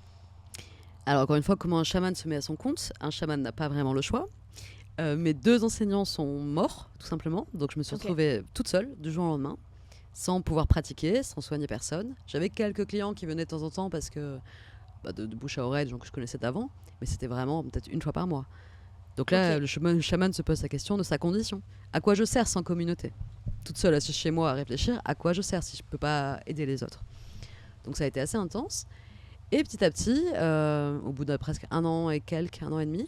Alors encore une fois, comment un chaman se met à son compte ? Un chaman n'a pas vraiment le choix. Mes 2 enseignants sont morts, tout simplement. Donc je me suis retrouvée toute seule, du jour au lendemain, sans pouvoir pratiquer, sans soigner personne. J'avais quelques clients qui venaient de temps en temps parce que de bouche à oreille, des gens que je connaissais d'avant. Mais c'était vraiment peut-être une fois par mois. Donc là, le chaman se pose la question de sa condition. À quoi je sers sans communauté ? Toute seule assise chez moi à réfléchir, à quoi je sers si je ne peux pas aider les autres ? Donc ça a été assez intense. Et petit à petit, au bout de presque 1 an et quelques, 1 an et demi,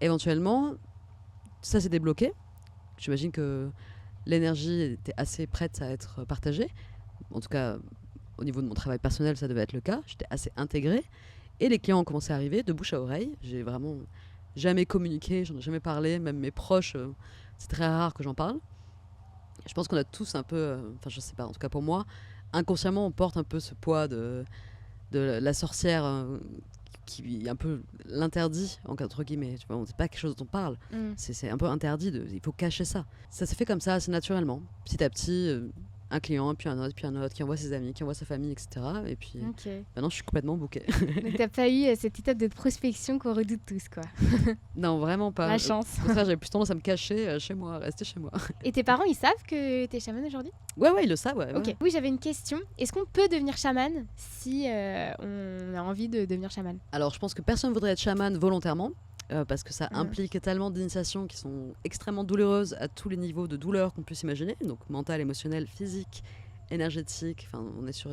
éventuellement, ça s'est débloqué. J'imagine que l'énergie était assez prête à être partagée. En tout cas, au niveau de mon travail personnel, ça devait être le cas. J'étais assez intégrée. Et les clients ont commencé à arriver de bouche à oreille. J'ai vraiment jamais communiqué, j'en ai jamais parlé. Même mes proches, c'est très rare que j'en parle. Je pense qu'on a tous un peu, enfin je sais pas, en tout cas pour moi, inconsciemment on porte un peu ce poids de la sorcière qui est un peu l'interdit, entre guillemets. Tu vois, c'est pas quelque chose dont on parle. C'est un peu interdit. Il faut cacher ça. Ça s'est fait comme ça, assez naturellement. Petit à petit, un client, puis un autre, qui envoie ses amis, qui envoie sa famille, etc. Et puis maintenant, je suis complètement bookée. Donc, t'as pas eu cette étape de prospection qu'on redoute tous, quoi. Non, vraiment pas. La chance. Pour ça, j'avais plus tendance à me cacher chez moi, rester chez moi. Et tes parents, ils savent que t'es chamane aujourd'hui ? Ouais, ils le savent, ouais. Ok. Oui, j'avais une question. Est-ce qu'on peut devenir chamane si on a envie de devenir chamane ? Alors, je pense que personne ne voudrait être chamane volontairement. Parce que ça implique tellement d'initiations qui sont extrêmement douloureuses à tous les niveaux de douleur qu'on puisse imaginer, donc mental, émotionnel, physique, énergétique. Enfin, on est sur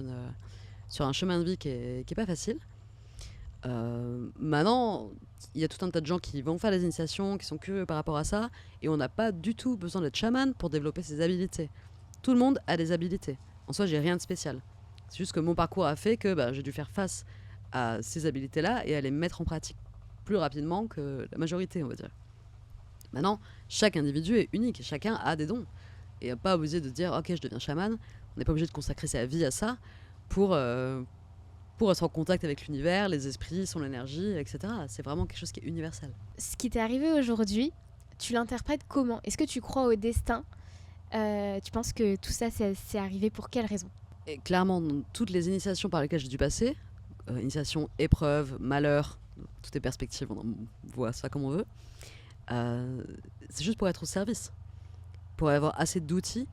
un chemin de vie qui est pas facile. Maintenant, il y a tout un tas de gens qui vont faire des initiations, qui sont curieux par rapport à ça, et on n'a pas du tout besoin d'être chaman pour développer ses habilités. Tout le monde a des habilités. En soi, j'ai rien de spécial. C'est juste que mon parcours a fait que j'ai dû faire face à ces habilités-là et à les mettre en pratique plus rapidement que la majorité, on va dire. Maintenant, chaque individu est unique, chacun a des dons. Et il n'est pas obligé de dire « Ok, je deviens chaman », on n'est pas obligé de consacrer sa vie à ça pour être en contact avec l'univers, les esprits, son énergie, etc. C'est vraiment quelque chose qui est universel. Ce qui t'est arrivé aujourd'hui, tu l'interprètes comment ? Est-ce que tu crois au destin ? Tu penses que tout ça, c'est arrivé pour quelle raison ? Et clairement, dans toutes les initiations par lesquelles j'ai dû passer, initiation, épreuve, malheur, toutes les perspectives, on voit ça comme on veut, c'est juste pour être au service, pour avoir assez d'outils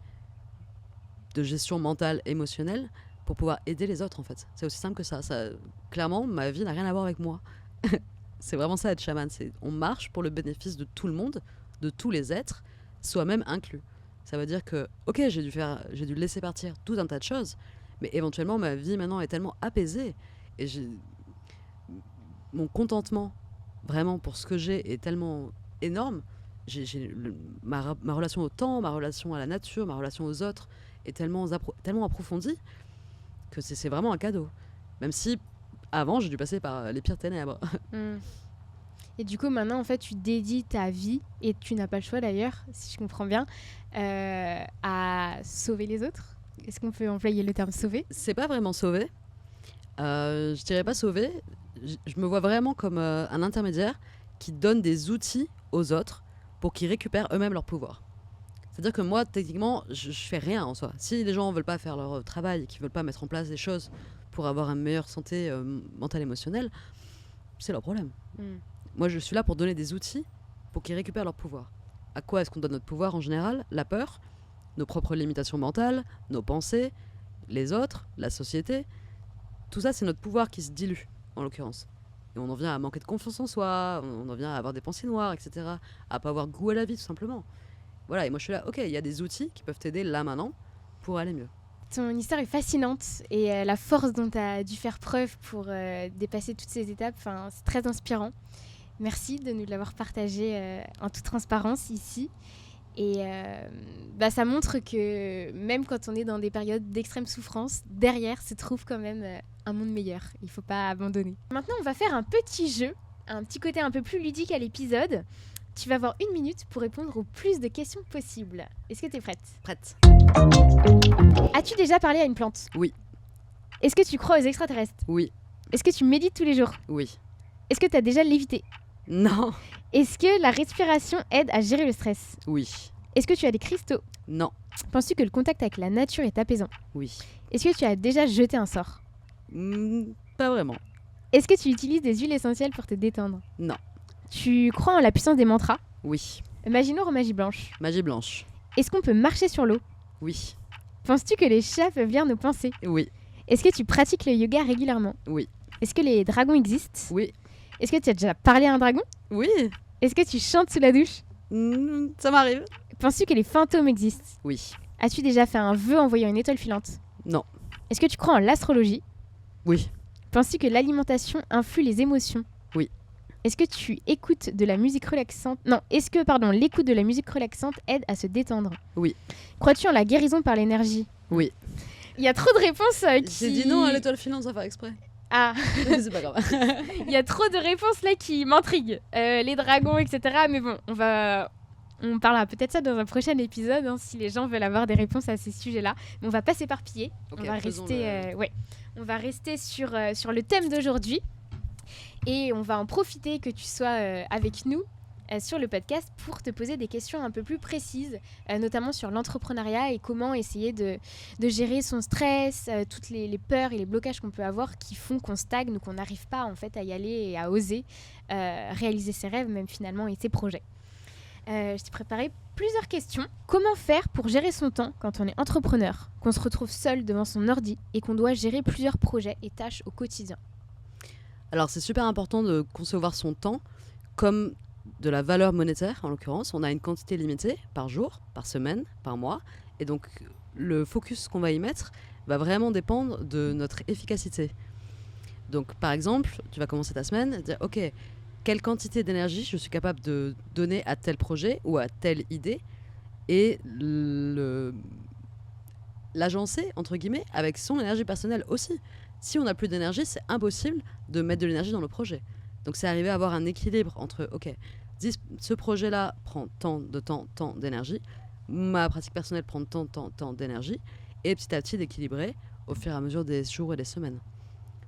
de gestion mentale, émotionnelle, pour pouvoir aider les autres en fait. C'est aussi simple que ça. Clairement, ma vie n'a rien à voir avec moi. C'est vraiment ça être chaman, on marche pour le bénéfice de tout le monde, de tous les êtres, soi-même inclus. Ça veut dire que, ok, j'ai dû laisser partir tout un tas de choses, mais éventuellement ma vie maintenant est tellement apaisée et mon contentement vraiment pour ce que j'ai est tellement énorme. Ma relation au temps, ma relation à la nature, ma relation aux autres est tellement approfondie que c'est vraiment un cadeau. Même si avant j'ai dû passer par les pires ténèbres. Et du coup maintenant en fait tu dédies ta vie, et tu n'as pas le choix d'ailleurs, si je comprends bien, à sauver les autres. Est-ce qu'on peut employer le terme sauver ? C'est pas vraiment sauver. Je dirais pas sauver. Je me vois vraiment comme un intermédiaire qui donne des outils aux autres pour qu'ils récupèrent eux-mêmes leur pouvoir. C'est-à-dire que moi, techniquement, je fais rien en soi. Si les gens veulent pas faire leur travail et qu'ils veulent pas mettre en place des choses pour avoir une meilleure santé mentale, émotionnelle, c'est leur problème. Moi, je suis là pour donner des outils pour qu'ils récupèrent leur pouvoir. À quoi est-ce qu'on donne notre pouvoir en général ? La peur, nos propres limitations mentales, nos pensées, les autres, la société. Tout ça, c'est notre pouvoir qui se dilue, en l'occurrence. Et on en vient à manquer de confiance en soi, on en vient à avoir des pensées noires, etc. À pas avoir goût à la vie, tout simplement. Voilà, et moi je suis là, ok, il y a des outils qui peuvent t'aider là, maintenant, pour aller mieux. Ton histoire est fascinante, et la force dont tu as dû faire preuve pour dépasser toutes ces étapes, c'est très inspirant. Merci de nous l'avoir partagé en toute transparence ici. Et ça montre que même quand on est dans des périodes d'extrême souffrance, derrière se trouve quand même un monde meilleur. Il ne faut pas abandonner. Maintenant, on va faire un petit jeu, un petit côté un peu plus ludique à l'épisode. Tu vas avoir 1 minute pour répondre au plus de questions possibles. Est-ce que tu es prête ? Prête. As-tu déjà parlé à une plante ? Oui. Est-ce que tu crois aux extraterrestres ? Oui. Est-ce que tu médites tous les jours ? Oui. Est-ce que tu as déjà lévité ? Non. Est-ce que la respiration aide à gérer le stress ? Oui. Est-ce que tu as des cristaux ? Non. Penses-tu que le contact avec la nature est apaisant ? Oui. Est-ce que tu as déjà jeté un sort ? Pas vraiment. Est-ce que tu utilises des huiles essentielles pour te détendre ? Non. Tu crois en la puissance des mantras ? Oui. Magie noire ou magie blanche ? Magie blanche. Est-ce qu'on peut marcher sur l'eau ? Oui. Penses-tu que les chats peuvent lire nos pensées ? Oui. Est-ce que tu pratiques le yoga régulièrement ? Oui. Est-ce que les dragons existent ? Oui. Est-ce que tu as déjà parlé à un dragon ? Oui. Est-ce que tu chantes sous la douche ? Ça m'arrive. Penses-tu que les fantômes existent ? Oui. As-tu déjà fait un vœu en voyant une étoile filante ? Non. Est-ce que tu crois en l'astrologie ? Oui. Penses-tu que l'alimentation influe les émotions ? Oui. Est-ce que tu écoutes de la musique relaxante ? Non, l'écoute de la musique relaxante aide à se détendre ? Oui. Crois-tu en la guérison par l'énergie ? Oui. Il y a trop de réponses J'ai dit non à l'étoile filante sans faire exprès. Ah. C'est pas grave. Il y a trop de réponses là qui m'intriguent. Les dragons, etc. Mais bon, on parlera peut-être ça dans un prochain épisode, si les gens veulent avoir des réponses à ces sujets-là. Mais on va pas s'éparpiller. Okay, on va rester sur le thème d'aujourd'hui. Et on va en profiter que tu sois avec nous sur le podcast pour te poser des questions un peu plus précises, notamment sur l'entrepreneuriat et comment essayer de gérer son stress, toutes les peurs et les blocages qu'on peut avoir qui font qu'on stagne ou qu'on n'arrive pas en fait à y aller et à oser réaliser ses rêves, même finalement, et ses projets. Je t'ai préparé plusieurs questions. Comment faire pour gérer son temps quand on est entrepreneur, qu'on se retrouve seul devant son ordi et qu'on doit gérer plusieurs projets et tâches au quotidien? Alors c'est super important de concevoir son temps comme de la valeur monétaire, en l'occurrence. On a une quantité limitée par jour, par semaine, par mois. Et donc le focus qu'on va y mettre va vraiment dépendre de notre efficacité. Donc par exemple, tu vas commencer ta semaine, dire ok, quelle quantité d'énergie je suis capable de donner à tel projet ou à telle idée et l'agencer, entre guillemets, avec son énergie personnelle aussi. Si on n'a plus d'énergie, c'est impossible de mettre de l'énergie dans le projet. Donc c'est arriver à avoir un équilibre entre, ok, ce projet-là prend tant de temps, tant d'énergie, ma pratique personnelle prend tant d'énergie, et petit à petit d'équilibrer au fur et à mesure des jours et des semaines.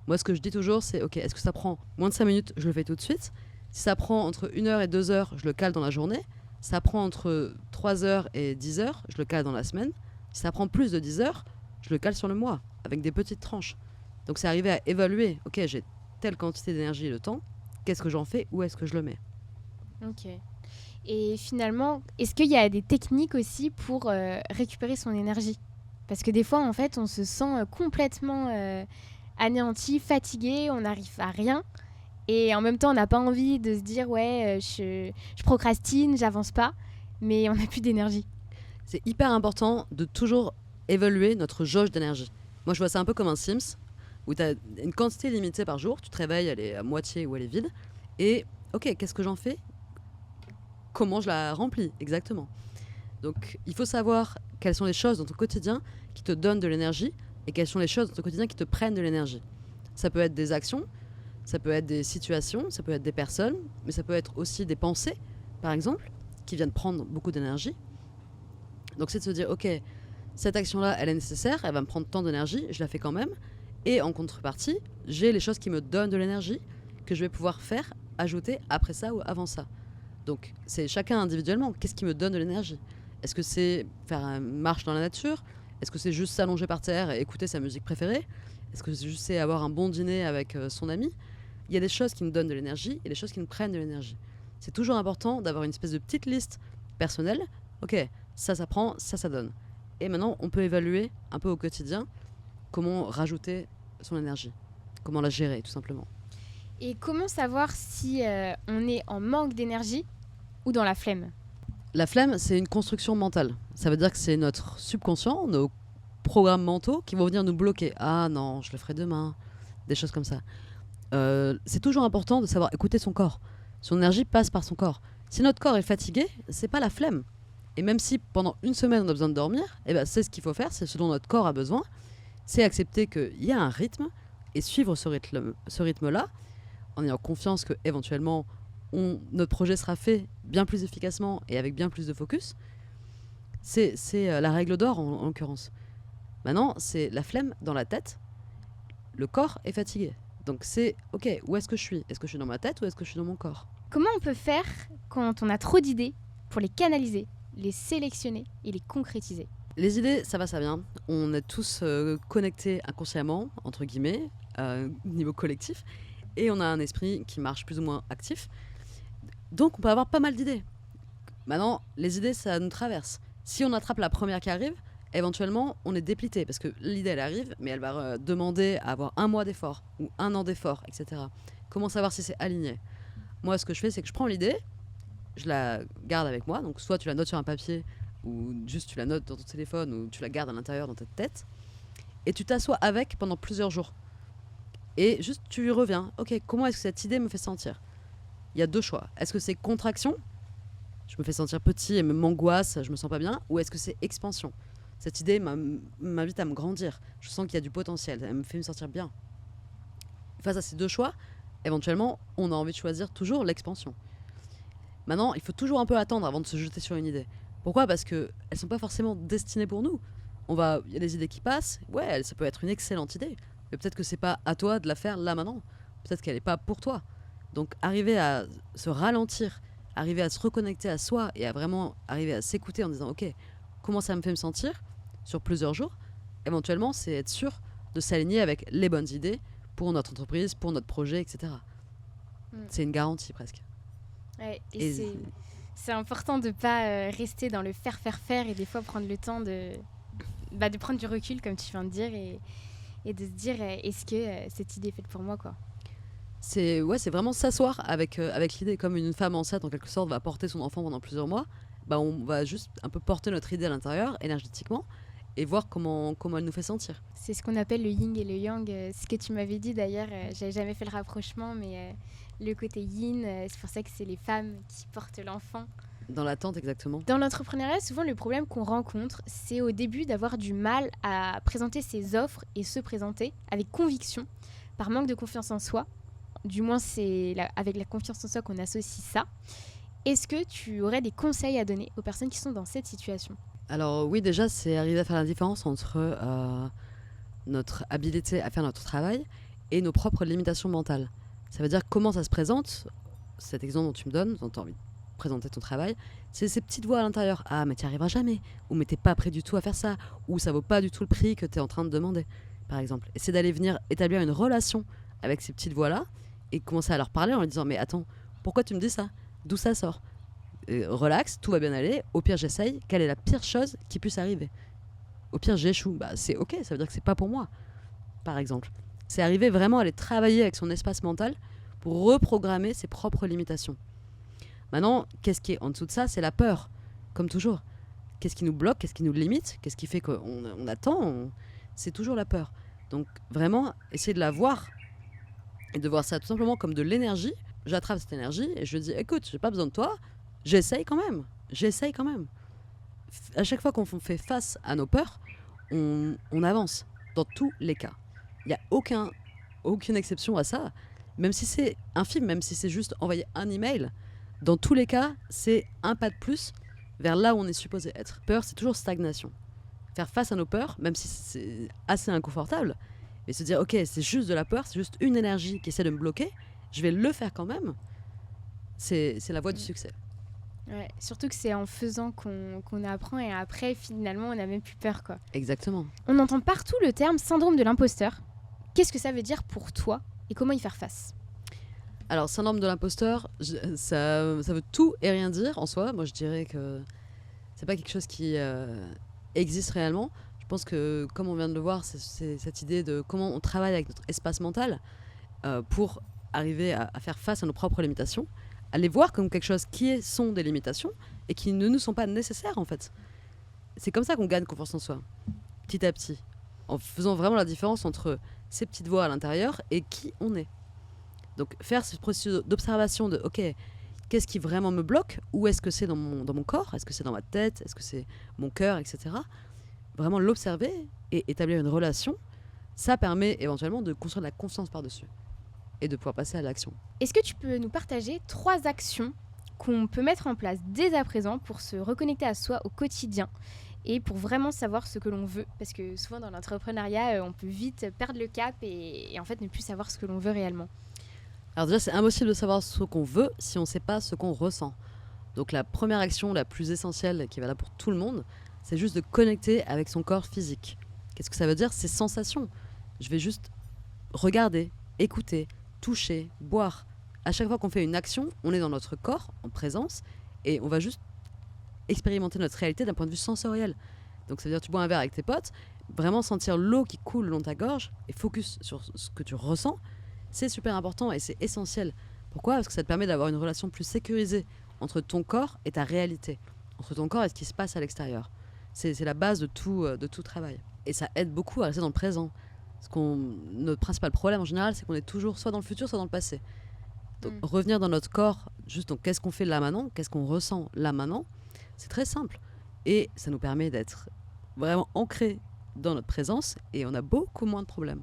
Moi, ce que je dis toujours, c'est, ok, est-ce que ça prend moins de 5 minutes, je le fais tout de suite. Si ça prend entre 1 heure et 2 heures, je le cale dans la journée. Si ça prend entre 3 heures et 10 heures, je le cale dans la semaine. Si ça prend plus de 10 heures, je le cale sur le mois, avec des petites tranches. Donc c'est arriver à évaluer, ok, j'ai telle quantité d'énergie et de temps, qu'est-ce que j'en fais, où est-ce que je le mets? Ok. Et finalement, est-ce qu'il y a des techniques aussi pour récupérer son énergie? Parce que des fois, en fait, on se sent complètement anéanti, fatigué, on n'arrive à rien. Et en même temps, on n'a pas envie de se dire, ouais, je procrastine, j'avance pas, mais on n'a plus d'énergie. C'est hyper important de toujours évaluer notre jauge d'énergie. Moi, je vois ça un peu comme un Sims, où tu as une quantité limitée par jour, tu te réveilles, elle est à moitié ou elle est vide, et ok, qu'est-ce que j'en fais? Comment je la remplis exactement? Donc, il faut savoir quelles sont les choses dans ton quotidien qui te donnent de l'énergie et quelles sont les choses dans ton quotidien qui te prennent de l'énergie. Ça peut être des actions, ça peut être des situations, ça peut être des personnes, mais ça peut être aussi des pensées, par exemple, qui viennent prendre beaucoup d'énergie. Donc, c'est de se dire, ok, cette action-là, elle est nécessaire, elle va me prendre tant d'énergie, je la fais quand même. Et en contrepartie, j'ai les choses qui me donnent de l'énergie que je vais pouvoir faire, ajouter après ça ou avant ça. Donc, c'est chacun individuellement. Qu'est-ce qui me donne de l'énergie? Est-ce que c'est faire une marche dans la nature? Est-ce que c'est juste s'allonger par terre et écouter sa musique préférée? Est-ce que c'est juste avoir un bon dîner avec son ami? Il y a des choses qui nous donnent de l'énergie et des choses qui nous prennent de l'énergie. C'est toujours important d'avoir une espèce de petite liste personnelle. Ok, ça prend, ça donne. Et maintenant, on peut évaluer un peu au quotidien comment rajouter son énergie, comment la gérer tout simplement. Et comment savoir si on est en manque d'énergie ou dans la flemme? La flemme, c'est une construction mentale. Ça veut dire que c'est notre subconscient, nos programmes mentaux qui vont venir nous bloquer. Ah non, je le ferai demain. Des choses comme ça. C'est toujours important de savoir écouter son corps. Son énergie passe par son corps. Si notre corps est fatigué, c'est pas la flemme. Et même si pendant une semaine on a besoin de dormir, eh ben, c'est ce qu'il faut faire, c'est ce dont notre corps a besoin. C'est accepter qu'il y a un rythme et suivre ce rythme-là en ayant confiance que éventuellement notre projet sera fait bien plus efficacement et avec bien plus de focus. C'est la règle d'or en l'occurrence. Maintenant, c'est la flemme dans la tête. Le corps est fatigué. Donc c'est, ok, où est-ce que je suis? Est-ce que je suis dans ma tête ou est-ce que je suis dans mon corps? Comment on peut faire quand on a trop d'idées pour les canaliser, les sélectionner et les concrétiser? Les idées, ça va, ça vient. On est tous connectés inconsciemment, entre guillemets, niveau collectif. Et on a un esprit qui marche plus ou moins actif. Donc on peut avoir pas mal d'idées. Maintenant, les idées, ça nous traverse. Si on attrape la première qui arrive, éventuellement, on est déplité. Parce que l'idée, elle arrive, mais elle va demander à avoir 1 mois d'effort ou 1 an d'effort, etc. Comment savoir si c'est aligné? Moi, ce que je fais, c'est que je prends l'idée, je la garde avec moi. Donc soit tu la notes sur un papier, ou juste tu la notes dans ton téléphone, ou tu la gardes à l'intérieur dans ta tête. Et tu t'assois avec pendant plusieurs jours. Et juste, tu y reviens. Ok, comment est-ce que cette idée me fait sentir? Il y a 2 choix. Est-ce que c'est contraction? Je me fais sentir petit et m'angoisse, je me sens pas bien. Ou est-ce que c'est expansion? Cette idée m'invite à me grandir. Je sens qu'il y a du potentiel. Elle me fait me sentir bien. Face à ces 2 choix, éventuellement, on a envie de choisir toujours l'expansion. Maintenant, il faut toujours un peu attendre avant de se jeter sur une idée. Pourquoi? Parce qu'elles ne sont pas forcément destinées pour nous. Il y a des idées qui passent. Ouais, ça peut être une excellente idée. Mais peut-être que c'est pas à toi de la faire là maintenant. peut-être qu'elle n'est pas pour toi. Donc arriver à se ralentir, arriver à se reconnecter à soi et à vraiment arriver à s'écouter en disant ok, comment ça me fait me sentir sur plusieurs jours, éventuellement c'est être sûr de s'aligner avec les bonnes idées pour notre entreprise, pour notre projet, etc. C'est une garantie presque. Ouais, et c'est important de ne pas rester dans le faire et des fois prendre le temps de prendre du recul comme tu viens de dire et de se dire est-ce que cette idée est faite pour moi quoi. C'est vraiment s'asseoir avec l'idée, comme une femme enceinte en quelque sorte va porter son enfant pendant plusieurs mois, on va juste un peu porter notre idée à l'intérieur énergétiquement et voir comment elle nous fait sentir. C'est ce qu'on appelle le yin et le yang, ce que tu m'avais dit d'ailleurs, j'avais jamais fait le rapprochement mais le côté yin, c'est pour ça que c'est les femmes qui portent l'enfant. Dans l'attente, exactement. Dans l'entrepreneuriat, souvent le problème qu'on rencontre, c'est au début d'avoir du mal à présenter ses offres et se présenter avec conviction, par manque de confiance en soi. Du moins, c'est avec la confiance en soi qu'on associe ça. Est-ce que tu aurais des conseils à donner aux personnes qui sont dans cette situation ? Alors oui, déjà, c'est arriver à faire la différence entre notre habilité à faire notre travail et nos propres limitations mentales. Ça veut dire comment ça se présente, cet exemple dont tu me donnes, dont tu as envie de présenter ton travail, c'est ces petites voix à l'intérieur. Ah, mais tu n'y arriveras jamais, ou mais tu n'es pas prêt du tout à faire ça, ou ça vaut pas du tout le prix que tu es en train de demander, par exemple. Et c'est d'aller venir établir une relation avec ces petites voix-là et commencer à leur parler en leur disant « Mais attends, pourquoi tu me dis ça ? D'où ça sort ? Relax, tout va bien aller, au pire j'essaye, quelle est la pire chose qui puisse arriver ? Au pire j'échoue, c'est ok, ça veut dire que c'est pas pour moi, par exemple. » C'est arriver vraiment à aller travailler avec son espace mental pour reprogrammer ses propres limitations. Maintenant, qu'est-ce qui est en dessous de ça ? C'est la peur, comme toujours. Qu'est-ce qui nous bloque ? Qu'est-ce qui nous limite ? Qu'est-ce qui fait qu'on attend ? C'est toujours la peur. Donc vraiment, essayer de la voir et de voir ça tout simplement comme de l'énergie. J'attrape cette énergie et je dis, écoute, j'ai pas besoin de toi, j'essaye quand même. À chaque fois qu'on fait face à nos peurs, on avance dans tous les cas. Il n'y a aucune exception à ça. Même si c'est infime, même si c'est juste envoyer un email, dans tous les cas, c'est un pas de plus vers là où on est supposé être. Peur, c'est toujours stagnation. Faire face à nos peurs, même si c'est assez inconfortable, mais se dire, ok, c'est juste de la peur, c'est juste une énergie qui essaie de me bloquer, je vais le faire quand même, c'est la voie du succès. Ouais, surtout que c'est en faisant qu'on apprend et après, finalement, on n'a même plus peur, quoi. Exactement. On entend partout le terme syndrome de l'imposteur. Qu'est-ce que ça veut dire pour toi et comment y faire face ? Alors, syndrome de l'imposteur, ça veut tout et rien dire en soi. Moi, je dirais que c'est pas quelque chose qui existe réellement. Je pense que, comme on vient de le voir, c'est cette idée de comment on travaille avec notre espace mental pour arriver à faire face à nos propres limitations, à les voir comme quelque chose qui sont des limitations et qui ne nous sont pas nécessaires, en fait. C'est comme ça qu'on gagne confiance en soi, petit à petit, en faisant vraiment la différence entre ces petites voix à l'intérieur et qui on est. Donc faire ce processus d'observation de ok, qu'est-ce qui vraiment me bloque ? Où est-ce que c'est dans mon corps ? Est-ce que c'est dans ma tête ? Est-ce que c'est mon cœur, etc. Vraiment l'observer et établir une relation, ça permet éventuellement de construire de la confiance par-dessus et de pouvoir passer à l'action. Est-ce que tu peux nous partager 3 actions qu'on peut mettre en place dès à présent pour se reconnecter à soi au quotidien et pour vraiment savoir ce que l'on veut ? Parce que souvent dans l'entrepreneuriat, on peut vite perdre le cap et en fait ne plus savoir ce que l'on veut réellement. Alors déjà, c'est impossible de savoir ce qu'on veut si on ne sait pas ce qu'on ressent. Donc la première action la plus essentielle, qui est valable pour tout le monde, c'est juste de connecter avec son corps physique. Qu'est-ce que ça veut dire ? Ces sensations. Je vais juste regarder, écouter, toucher, boire. À chaque fois qu'on fait une action, on est dans notre corps, en présence, et on va juste expérimenter notre réalité d'un point de vue sensoriel. Donc ça veut dire tu bois un verre avec tes potes, vraiment sentir l'eau qui coule le long de ta gorge et focus sur ce que tu ressens. C'est super important et c'est essentiel. Pourquoi ? Parce que ça te permet d'avoir une relation plus sécurisée entre ton corps et ta réalité, entre ton corps et ce qui se passe à l'extérieur. C'est la base de tout travail. Et ça aide beaucoup à rester dans le présent. Notre principal problème en général, c'est qu'on est toujours soit dans le futur, soit dans le passé. Donc revenir dans notre corps, juste donc qu'est-ce qu'on fait là maintenant, qu'est-ce qu'on ressent là maintenant, c'est très simple. Et ça nous permet d'être vraiment ancrés dans notre présence et on a beaucoup moins de problèmes.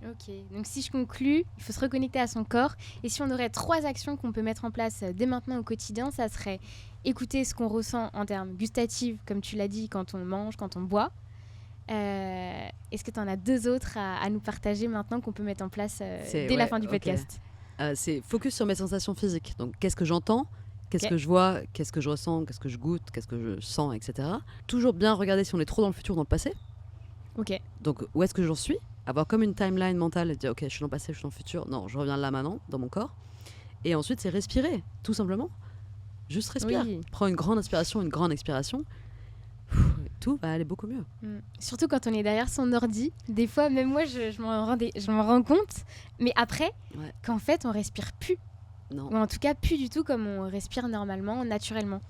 Ok, donc si je conclus, il faut se reconnecter à son corps. Et si on aurait 3 actions qu'on peut mettre en place dès maintenant au quotidien, ça serait écouter ce qu'on ressent en termes gustatifs, comme tu l'as dit, quand on mange, quand on boit. Est-ce que tu en as 2 autres à nous partager maintenant qu'on peut mettre en place dès la fin du podcast? C'est focus sur mes sensations physiques. Donc, qu'est-ce que j'entends ? Qu'est-ce que je vois ? Qu'est-ce que je ressens ? Qu'est-ce que je goûte ? Qu'est-ce que je sens ? Etc. Toujours bien regarder si on est trop dans le futur ou dans le passé. Ok. Donc, où est-ce que j'en suis ? Avoir comme une timeline mentale et dire, ok, je suis dans le passé, je suis dans le futur. Non, je reviens là maintenant, dans mon corps. Et ensuite, c'est respirer, tout simplement. Juste respire. Oui. Prends une grande inspiration, une grande expiration. Tout va aller beaucoup mieux. Surtout quand on est derrière son ordi. Des fois, même moi, je m'en rends compte. Mais après, qu'en fait, on respire plus. Non. Ou en tout cas, plus du tout comme on respire normalement, naturellement.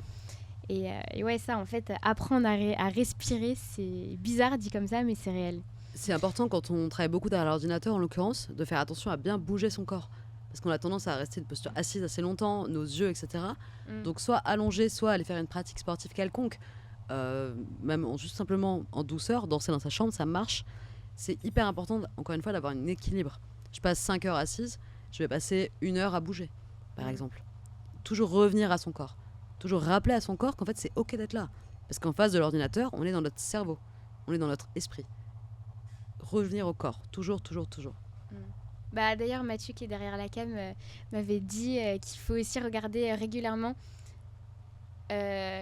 Et ouais, ça, en fait, apprendre à respirer, c'est bizarre dit comme ça, mais c'est réel. C'est important quand on travaille beaucoup derrière l'ordinateur, en l'occurrence, de faire attention à bien bouger son corps. Parce qu'on a tendance à rester de posture assise assez longtemps, nos yeux, etc. Donc soit allongé, soit aller faire une pratique sportive quelconque. Même juste simplement en douceur, danser dans sa chambre, ça marche. C'est hyper important, encore une fois, d'avoir un équilibre. Je passe 5 heures assise, je vais passer 1 heure à bouger, par exemple. Toujours revenir à son corps. Toujours rappeler à son corps qu'en fait, c'est OK d'être là. Parce qu'en face de l'ordinateur, on est dans notre cerveau, on est dans notre esprit. Revenir au corps, toujours. Bah, d'ailleurs, Mathieu, qui est derrière la cam, m'avait dit qu'il faut aussi regarder régulièrement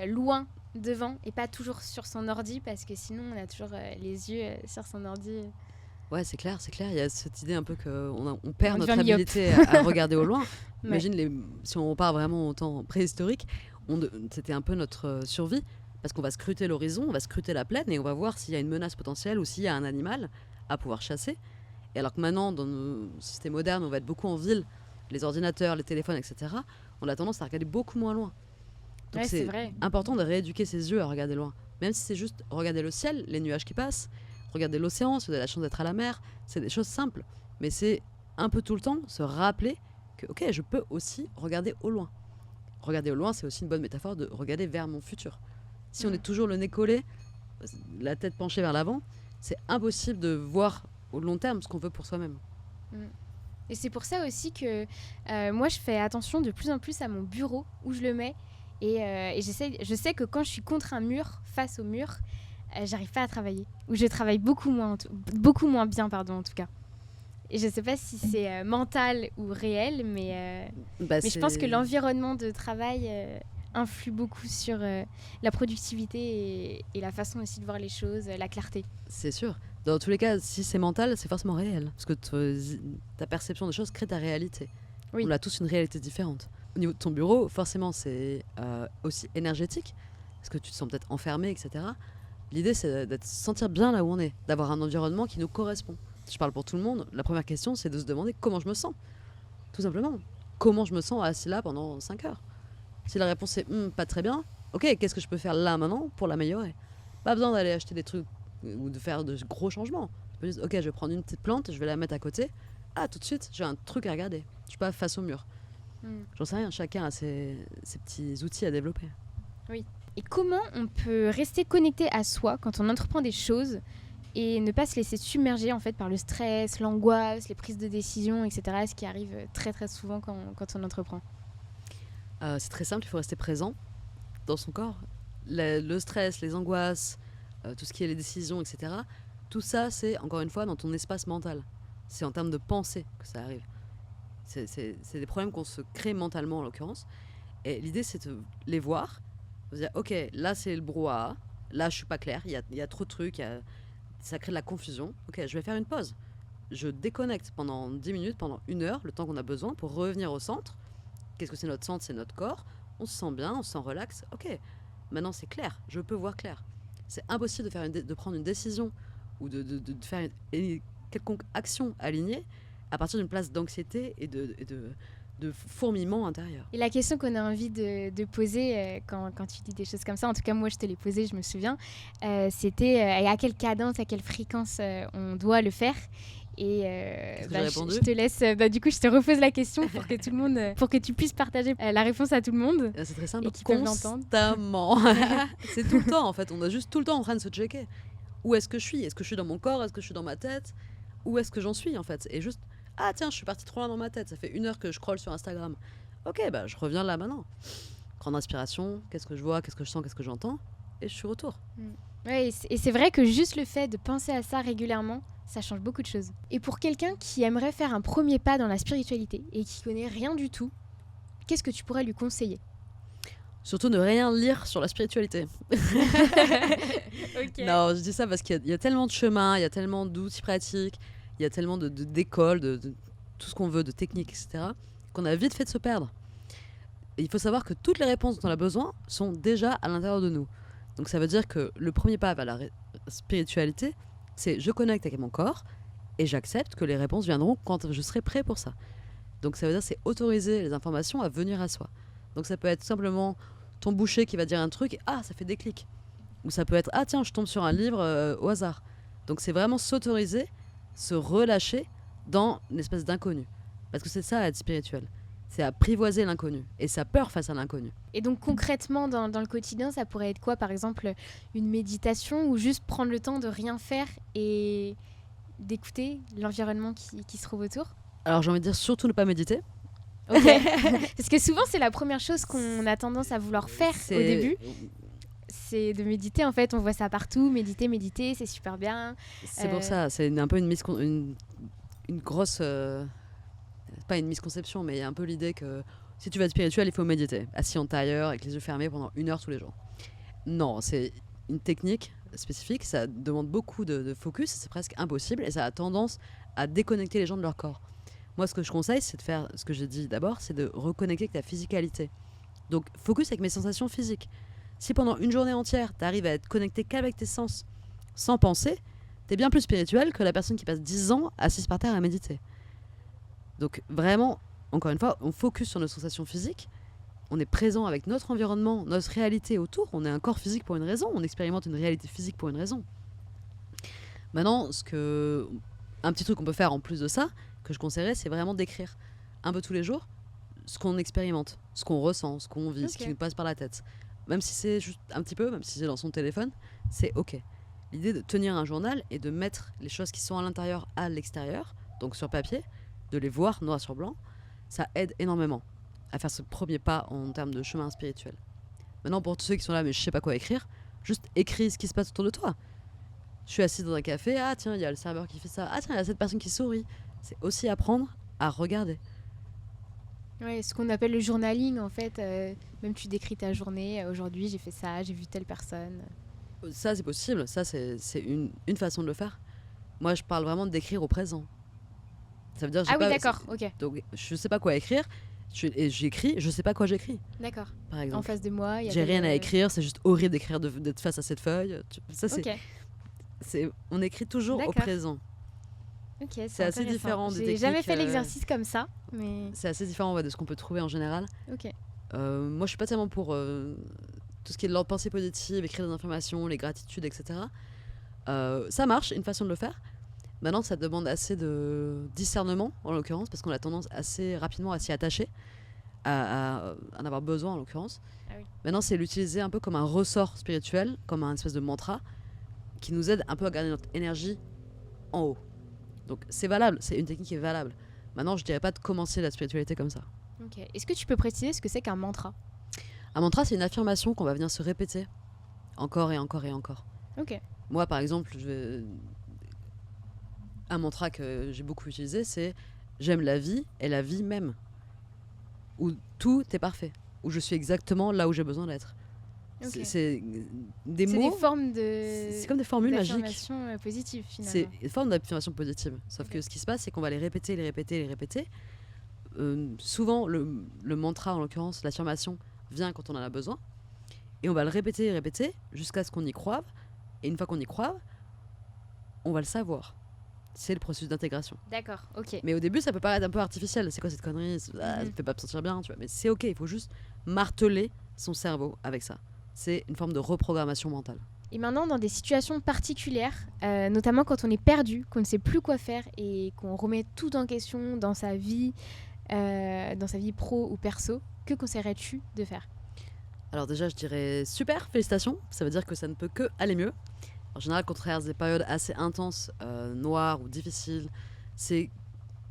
loin devant et pas toujours sur son ordi, parce que sinon on a toujours les yeux sur son ordi. Ouais, c'est clair. Il y a cette idée un peu qu'on perd notre habilité à regarder au loin. Imagine, si on part vraiment au temps préhistorique, c'était un peu notre survie, parce qu'on va scruter l'horizon, on va scruter la plaine et on va voir s'il y a une menace potentielle ou s'il y a un animal à pouvoir chasser. Et alors que maintenant, dans nos sociétés modernes, on va être beaucoup en ville, les ordinateurs, les téléphones, etc., on a tendance à regarder beaucoup moins loin. Donc c'est important de rééduquer ses yeux à regarder loin. Même si c'est juste regarder le ciel, les nuages qui passent, regarder l'océan, si vous avez la chance d'être à la mer, c'est des choses simples. Mais c'est un peu tout le temps se rappeler que, ok, je peux aussi regarder au loin. Regarder au loin, c'est aussi une bonne métaphore de regarder vers mon futur. Si on est toujours le nez collé, la tête penchée vers l'avant, c'est impossible de voir au long terme ce qu'on veut pour soi-même. Et c'est pour ça aussi que moi, je fais attention de plus en plus à mon bureau, où je le mets. Et je sais que quand je suis contre un mur, face au mur, j'arrive pas à travailler. Ou je travaille beaucoup moins bien, en tout cas. Et je sais pas si c'est mental ou réel, mais je pense que l'environnement de travail influe beaucoup sur la productivité et la façon aussi de voir les choses, la clarté. C'est sûr. Dans tous les cas, si c'est mental, c'est forcément réel. Parce que ta perception des choses crée ta réalité. Oui. On a tous une réalité différente. Au niveau de ton bureau, forcément, c'est aussi énergétique, parce que tu te sens peut-être enfermé, etc. L'idée, c'est de se sentir bien là où on est, d'avoir un environnement qui nous correspond. Je parle pour tout le monde. La première question, c'est de se demander comment je me sens. Tout simplement. Comment je me sens assis là pendant 5 heures. Si la réponse est pas très bien, ok, qu'est-ce que je peux faire là maintenant pour l'améliorer ? Pas besoin d'aller acheter des trucs ou de faire de gros changements. Tu peux dire, ok, je vais prendre une petite plante, je vais la mettre à côté. Ah, tout de suite, j'ai un truc à regarder. Je suis pas face au mur. J'en sais rien, chacun a ses petits outils à développer. Oui. Et comment on peut rester connecté à soi quand on entreprend des choses et ne pas se laisser submerger en fait par le stress, l'angoisse, les prises de décision, etc. Ce qui arrive très très souvent quand on entreprend. C'est très simple, il faut rester présent dans son corps. Le stress, les angoisses, tout ce qui est les décisions, etc. Tout ça, c'est encore une fois dans ton espace mental. C'est en termes de pensée que ça arrive. C'est des problèmes qu'on se crée mentalement en l'occurrence. Et l'idée, c'est de les voir, de dire, ok, là c'est le brouhaha, là je suis pas clair, il y a trop de trucs, ça crée de la confusion. Ok, je vais faire une pause. Je déconnecte pendant 10 minutes, pendant 1 heure, le temps qu'on a besoin pour revenir au centre. Qu'est-ce que c'est notre centre ? C'est notre corps. On se sent bien, on se sent relax. Ok, maintenant c'est clair, je peux voir clair. C'est impossible de prendre une décision ou de faire une quelconque action alignée à partir d'une place d'anxiété et de fourmillement intérieur. Et la question qu'on a envie de poser quand tu dis des choses comme ça, en tout cas moi je te l'ai posée, je me souviens, c'était à quelle cadence, à quelle fréquence on doit le faire. Et je te laisse, du coup je te repose la question pour que tout le monde, pour que tu puisses partager la réponse à tout le monde. C'est très simple, et qu'ils peuvent l'entendre. Constamment. C'est tout le temps en fait, on est juste tout le temps en train de se checker. Où est-ce que je suis ? Est-ce que je suis dans mon corps ? Est-ce que je suis dans ma tête ? Où est-ce que j'en suis en fait ? Et juste, ah tiens, je suis partie trop loin dans ma tête, ça fait 1 heure que je scrolle sur Instagram. Ok, je reviens là maintenant. Grande inspiration, qu'est-ce que je vois, qu'est-ce que je sens, qu'est-ce que j'entends ? Et je suis retour. Ouais, et c'est vrai que juste le fait de penser à ça régulièrement, ça change beaucoup de choses. Et pour quelqu'un qui aimerait faire un premier pas dans la spiritualité et qui connaît rien du tout, qu'est-ce que tu pourrais lui conseiller? Surtout ne rien lire sur la spiritualité. Ok. Non, je dis ça parce qu'il y a tellement de chemins, il y a tellement d'outils pratiques, il y a tellement d'écoles, de tout ce qu'on veut, de techniques, etc., qu'on a vite fait de se perdre. Et il faut savoir que toutes les réponses dont on a besoin sont déjà à l'intérieur de nous. Donc ça veut dire que le premier pas vers la spiritualité, c'est je connecte avec mon corps et j'accepte que les réponses viendront quand je serai prêt pour ça. Donc ça veut dire c'est autoriser les informations à venir à soi. Donc ça peut être simplement ton boucher qui va dire un truc et ça fait des clics. Ou ça peut être tiens, je tombe sur un livre au hasard. Donc c'est vraiment s'autoriser, se relâcher dans une espèce d'inconnu. Parce que c'est ça être spirituel. C'est apprivoiser l'inconnu et sa peur face à l'inconnu. Et donc concrètement, dans le quotidien, ça pourrait être quoi? Par exemple, une méditation ou juste prendre le temps de rien faire et d'écouter l'environnement qui se trouve autour? Alors j'ai envie de dire surtout ne pas méditer. Ok. Parce que souvent, c'est la première chose qu'on a tendance à vouloir faire au début. C'est de méditer, en fait. On voit ça partout. Méditer, c'est super bien. C'est pour ça. C'est un peu une grosse... pas une misconception, mais il y a un peu l'idée que si tu veux être spirituel, il faut méditer. Assis en tailleur, avec les yeux fermés pendant 1 heure tous les jours. Non, c'est une technique spécifique. Ça demande beaucoup de focus. C'est presque impossible. Et ça a tendance à déconnecter les gens de leur corps. Moi, ce que je conseille, c'est de faire ce que j'ai dit d'abord, c'est de reconnecter avec ta physicalité. Donc, focus avec mes sensations physiques. Si pendant une journée entière, tu arrives à être connecté qu'avec tes sens, sans penser, tu es bien plus spirituel que la personne qui passe 10 ans assise par terre à méditer. Donc, vraiment, encore une fois, on focus sur nos sensations physiques. On est présent avec notre environnement, notre réalité autour. On est un corps physique pour une raison. On expérimente une réalité physique pour une raison. Maintenant, un petit truc qu'on peut faire en plus de ça, que je conseillerais, c'est vraiment d'écrire un peu tous les jours ce qu'on expérimente, ce qu'on ressent, ce qu'on vit, ce qui nous passe par la tête. Même si c'est juste un petit peu, même si c'est dans son téléphone, c'est ok. L'idée de tenir un journal et de mettre les choses qui sont à l'intérieur à l'extérieur, donc sur papier, de les voir noir sur blanc, ça aide énormément à faire ce premier pas en termes de chemin spirituel. Maintenant, pour tous ceux qui sont là, mais je sais pas quoi écrire, juste écris ce qui se passe autour de toi. Je suis assise dans un café, tiens, il y a le serveur qui fait ça, tiens, il y a cette personne qui sourit. C'est aussi apprendre à regarder. Ouais, ce qu'on appelle le journaling, en fait. Même tu décris ta journée. Aujourd'hui, j'ai fait ça, j'ai vu telle personne. Ça, c'est possible. Ça, c'est une façon de le faire. Moi, je parle vraiment d'écrire au présent. Ça veut dire, oui, d'accord, ok. Donc, je sais pas quoi écrire. Et j'écris, je sais pas quoi j'écris. D'accord. Par exemple. En face de moi, il y a. J'ai rien à écrire, c'est juste horrible d'écrire, d'être face à cette feuille. Ça, on écrit toujours au présent. Ok, c'est assez différent des techniques. J'ai jamais fait l'exercice comme ça, mais... C'est assez différent de ce qu'on peut trouver en général. Ok. Moi, je suis pas tellement pour tout ce qui est de l'ordre pensée positive, écrire des informations, les gratitudes, etc. Ça marche, une façon de le faire. Maintenant, ça demande assez de discernement, en l'occurrence, parce qu'on a tendance assez rapidement à s'y attacher, à en avoir besoin, en l'occurrence. Ah oui. Maintenant, c'est l'utiliser un peu comme un ressort spirituel, comme un espèce de mantra, qui nous aide un peu à garder notre énergie en haut. Donc c'est valable, c'est une technique qui est valable. Maintenant, je dirais pas de commencer la spiritualité comme ça. Ok. Est-ce que tu peux préciser ce que c'est qu'un mantra? Un mantra, c'est une affirmation qu'on va venir se répéter encore et encore et encore. Ok. Moi, par exemple, un mantra que j'ai beaucoup utilisé, c'est « J'aime la vie et la vie même ». Où tout est parfait, où je suis exactement là où j'ai besoin d'être. Okay. C'est des mots. C'est des formes de. C'est comme des formules magiques. D'affirmation positive finalement. C'est une forme d'affirmation positive. Sauf que ce qui se passe, c'est qu'on va les répéter, les répéter, les répéter. Souvent, le mantra, en l'occurrence, l'affirmation, vient quand on en a besoin. Et on va le répéter et répéter jusqu'à ce qu'on y croive. Et une fois qu'on y croive, on va le savoir. C'est le processus d'intégration. D'accord, ok. Mais au début, ça peut paraître un peu artificiel. C'est quoi cette connerie? Ça ne fait pas me sentir bien, tu vois. Mais c'est ok, il faut juste marteler son cerveau avec ça. C'est une forme de reprogrammation mentale. Et maintenant, dans des situations particulières, notamment quand on est perdu, qu'on ne sait plus quoi faire et qu'on remet tout en question dans sa vie pro ou perso, que conseillerais-tu de faire? Alors déjà, je dirais super, félicitations. Ça veut dire que ça ne peut que aller mieux. En général, quand on traverse des périodes assez intenses, noires ou difficiles, c'est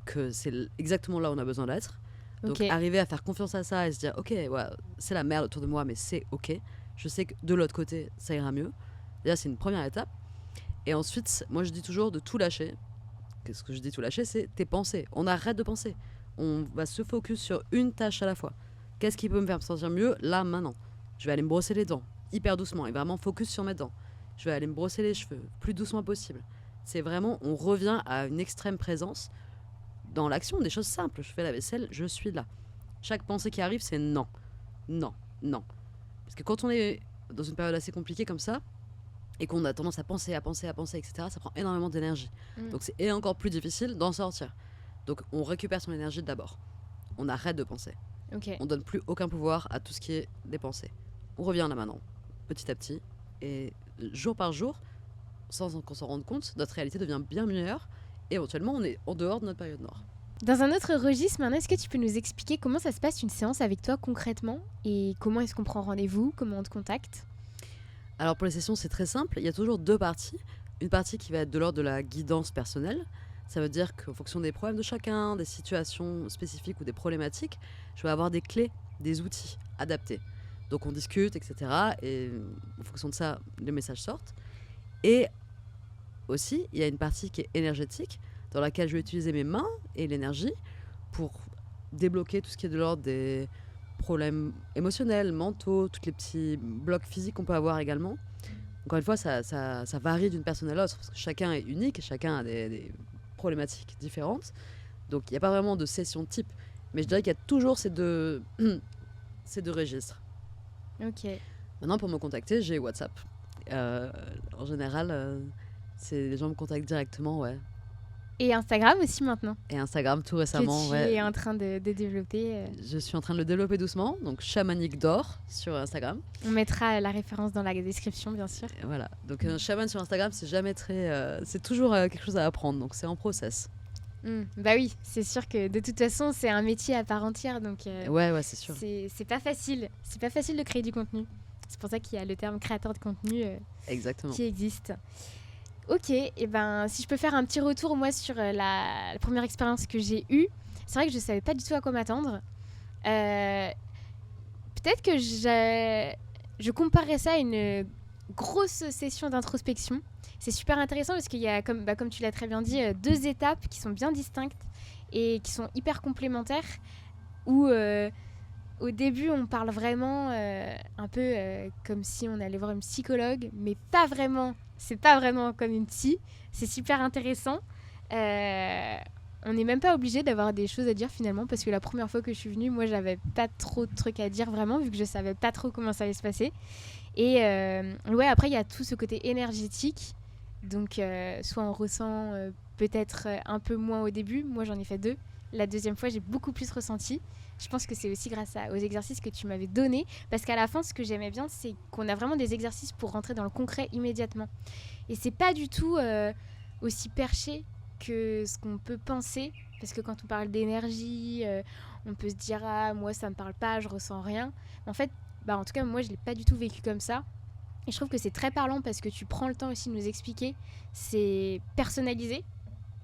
que c'est exactement là où on a besoin d'être. Donc arriver à faire confiance à ça et se dire ok, ouais, c'est la merde autour de moi, mais c'est ok. Je sais que de l'autre côté, ça ira mieux. Déjà, c'est une première étape. Et ensuite, moi, je dis toujours de tout lâcher. Qu'est-ce que je dis tout lâcher? C'est tes pensées. On arrête de penser. On va se focus sur une tâche à la fois. Qu'est-ce qui peut me faire me sentir mieux là, maintenant? Je vais aller me brosser les dents, hyper doucement, et vraiment focus sur mes dents. Je vais aller me brosser les cheveux, plus doucement possible. C'est vraiment, on revient à une extrême présence dans l'action, des choses simples. Je fais la vaisselle, je suis là. Chaque pensée qui arrive, c'est non, non, non. Parce que quand on est dans une période assez compliquée comme ça, et qu'on a tendance à penser, etc., ça prend énormément d'énergie. Donc c'est encore plus difficile d'en sortir. Donc on récupère son énergie d'abord. On arrête de penser. Ok. On donne plus aucun pouvoir à tout ce qui est des pensées. On revient là maintenant, petit à petit, et jour par jour, sans qu'on s'en rende compte, notre réalité devient bien meilleure, et éventuellement on est en dehors de notre période noire. Dans un autre registre, maintenant, est-ce que tu peux nous expliquer comment ça se passe une séance avec toi concrètement et comment est-ce qu'on prend rendez-vous, comment on te contacte? Alors pour les sessions, c'est très simple, il y a toujours deux parties. Une partie qui va être de l'ordre de la guidance personnelle. Ça veut dire qu'en fonction des problèmes de chacun, des situations spécifiques ou des problématiques, je vais avoir des clés, des outils adaptés. Donc on discute, etc. Et en fonction de ça, les messages sortent. Et aussi, il y a une partie qui est énergétique, dans laquelle je vais utiliser mes mains et l'énergie pour débloquer tout ce qui est de l'ordre des problèmes émotionnels, mentaux, tous les petits blocs physiques qu'on peut avoir également. Encore une fois, ça varie d'une personne à l'autre, parce que chacun est unique, et chacun a des problématiques différentes. Donc il n'y a pas vraiment de session type. Mais je dirais qu'il y a toujours ces deux registres. Ok. Maintenant, pour me contacter, j'ai WhatsApp. En général, les gens me contactent directement, ouais. Et Instagram aussi maintenant, Et Instagram, tout que récemment, tu ouais. es en train de développer. Je suis en train de le développer doucement, donc chamanique d'or sur Instagram. On mettra la référence dans la description, bien sûr. Et voilà, donc un chaman sur Instagram, c'est jamais très, c'est toujours quelque chose à apprendre, donc c'est en process. Bah oui, c'est sûr que de toute façon, c'est un métier à part entière, donc Ouais, c'est sûr. c'est pas facile. C'est pas facile de créer du contenu. C'est pour ça qu'il y a le terme créateur de contenu Exactement. qui existe. Ok, et ben si je peux faire un petit retour moi sur la première expérience que j'ai eue, c'est vrai que je savais pas du tout à quoi m'attendre. Peut-être que je comparais ça à une grosse session d'introspection. C'est super intéressant parce qu'il y a, comme tu l'as très bien dit, deux étapes qui sont bien distinctes et qui sont hyper complémentaires, où au début on parle vraiment un peu comme si on allait voir une psychologue, mais pas vraiment. C'est pas vraiment comme une psy. C'est super intéressant. On n'est même pas obligé d'avoir des choses à dire finalement, parce que la première fois que je suis venue, moi j'avais pas trop de trucs à dire vraiment, vu que je savais pas trop comment ça allait se passer. Et ouais, après il y a tout ce côté énergétique. Donc soit on ressent peut-être un peu moins au début. Moi j'en ai fait 2. La deuxième fois j'ai beaucoup plus ressenti. Je pense que c'est aussi grâce aux exercices que tu m'avais donnés, parce qu'à la fin ce que j'aimais bien, c'est qu'on a vraiment des exercices pour rentrer dans le concret immédiatement. Et c'est pas du tout aussi perché que ce qu'on peut penser, parce que quand on parle d'énergie, on peut se dire ah moi ça me parle pas, je ressens rien. En fait, en tout cas moi je l'ai pas du tout vécu comme ça. Et je trouve que c'est très parlant parce que tu prends le temps aussi de nous expliquer. C'est personnalisé,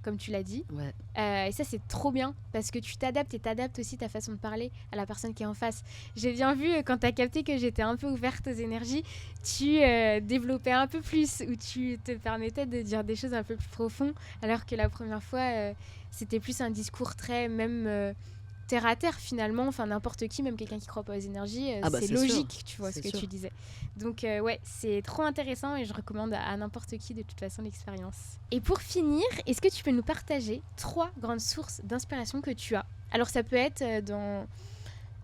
comme tu l'as dit. Ouais. Et ça, c'est trop bien parce que tu t'adaptes et t'adaptes aussi ta façon de parler à la personne qui est en face. J'ai bien vu quand tu as capté que j'étais un peu ouverte aux énergies, tu développais un peu plus, ou tu te permettais de dire des choses un peu plus profondes, alors que la première fois, c'était plus un discours très même terre à terre finalement. Enfin, n'importe qui, même quelqu'un qui croit pas aux énergies, c'est logique, sûr. Tu vois, c'est ce que sûr. Tu disais. Donc ouais, c'est trop intéressant et je recommande à n'importe qui de toute façon l'expérience. Et pour finir, est-ce que tu peux nous partager 3 grandes sources d'inspiration que tu as? Alors ça peut être dans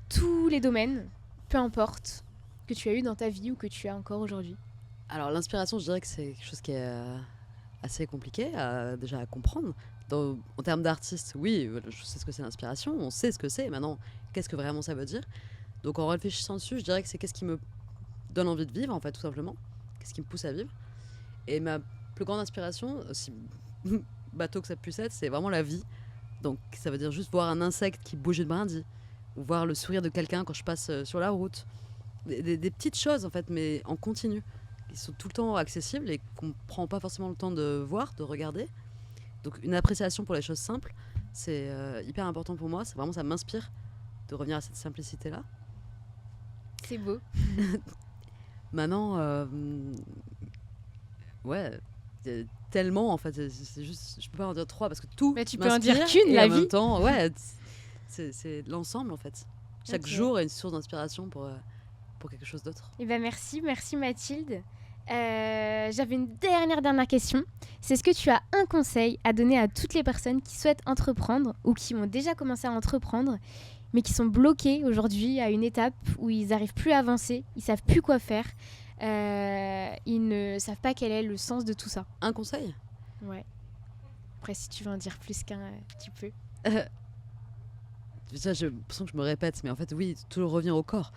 tous les domaines, peu importe, que tu as eu dans ta vie ou que tu as encore aujourd'hui. Alors l'inspiration, je dirais que c'est quelque chose qui est assez compliqué déjà à comprendre. En termes d'artiste, oui, je sais ce que c'est l'inspiration, on sait ce que c'est. Maintenant, qu'est-ce que vraiment ça veut dire? Donc en réfléchissant dessus, je dirais que c'est qu'est-ce qui me donne envie de vivre, en fait, tout simplement. Qu'est-ce qui me pousse à vivre? Et ma plus grande inspiration, aussi bateau que ça puisse être, c'est vraiment la vie. Donc ça veut dire juste voir un insecte qui bouge de brindille, ou voir le sourire de quelqu'un quand je passe sur la route. Des petites choses, en fait, mais en continu. Ils sont tout le temps accessibles et qu'on ne prend pas forcément le temps de voir, de regarder. Donc une appréciation pour les choses simples, c'est hyper important pour moi. C'est vraiment, ça m'inspire de revenir à cette simplicité-là. C'est beau. Maintenant, ouais, tellement en fait. C'est juste, je peux pas en dire 3 parce que tout Mais tu peux en dire m'inspire qu'une, et la en vie. même temps, ouais, c'est l'ensemble en fait. Chaque Ok. jour est une source d'inspiration pour quelque chose d'autre. Eh ben merci Mathilde. J'avais une dernière question. C'est est-ce que tu as un conseil à donner à toutes les personnes qui souhaitent entreprendre ou qui ont déjà commencé à entreprendre, mais qui sont bloquées aujourd'hui à une étape où ils n'arrivent plus à avancer, ils savent plus quoi faire, ils ne savent pas quel est le sens de tout ça. Un conseil? Ouais. Après, si tu veux en dire plus qu'un, tu peux. Ça, j'ai l'impression que je me répète, mais en fait, oui, toujours revenir au corps.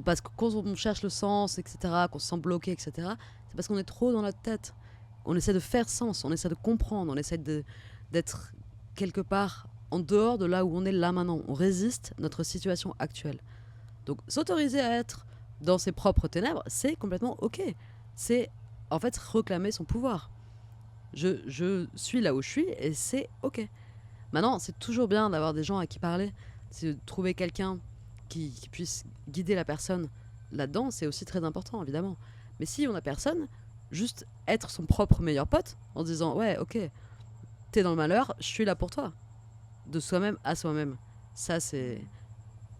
Parce que quand on cherche le sens, etc., qu'on se sent bloqué, etc., c'est parce qu'on est trop dans notre tête. On essaie de faire sens, on essaie de comprendre, on essaie d'être quelque part en dehors de là où on est là maintenant. On résiste à notre situation actuelle. Donc, s'autoriser à être dans ses propres ténèbres, c'est complètement OK. C'est, en fait, réclamer son pouvoir. Je suis là où je suis et c'est OK. Maintenant, c'est toujours bien d'avoir des gens à qui parler. C'est de trouver quelqu'un qui puisse guider la personne là-dedans, c'est aussi très important, évidemment. Mais si on n'a personne, juste être son propre meilleur pote en disant ouais, ok, t'es dans le malheur, je suis là pour toi. De soi-même à soi-même. Ça, c'est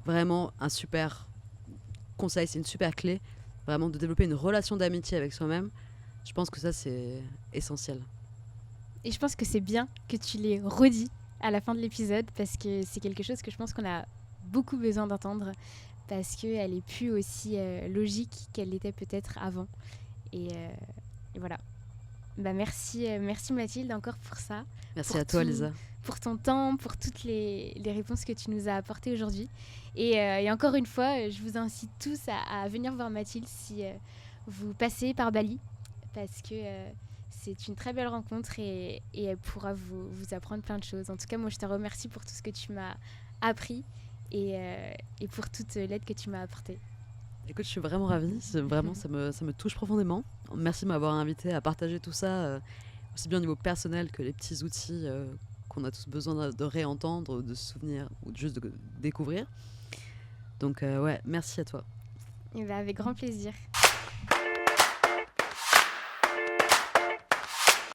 vraiment un super conseil, c'est une super clé. Vraiment de développer une relation d'amitié avec soi-même. Je pense que ça, c'est essentiel. Et je pense que c'est bien que tu l'aies redit à la fin de l'épisode parce que c'est quelque chose que je pense qu'on a beaucoup besoin d'entendre parce qu'elle est plus aussi logique qu'elle l'était peut-être avant. Et voilà. Bah merci Mathilde encore pour ça. Merci à toi, Lisa. Pour ton temps, pour toutes les réponses que tu nous as apportées aujourd'hui. Et encore une fois, je vous incite tous à venir voir Mathilde si vous passez par Bali parce que c'est une très belle rencontre et elle pourra vous apprendre plein de choses. En tout cas, moi, je te remercie pour tout ce que tu m'as appris et pour toute l'aide que tu m'as apportée. Écoute, je suis vraiment ravie. Vraiment, ça me touche profondément. Merci de m'avoir invité à partager tout ça, aussi bien au niveau personnel que les petits outils qu'on a tous besoin de réentendre, de se souvenir ou juste de découvrir. Donc, ouais, merci à toi. Et bah, avec grand plaisir.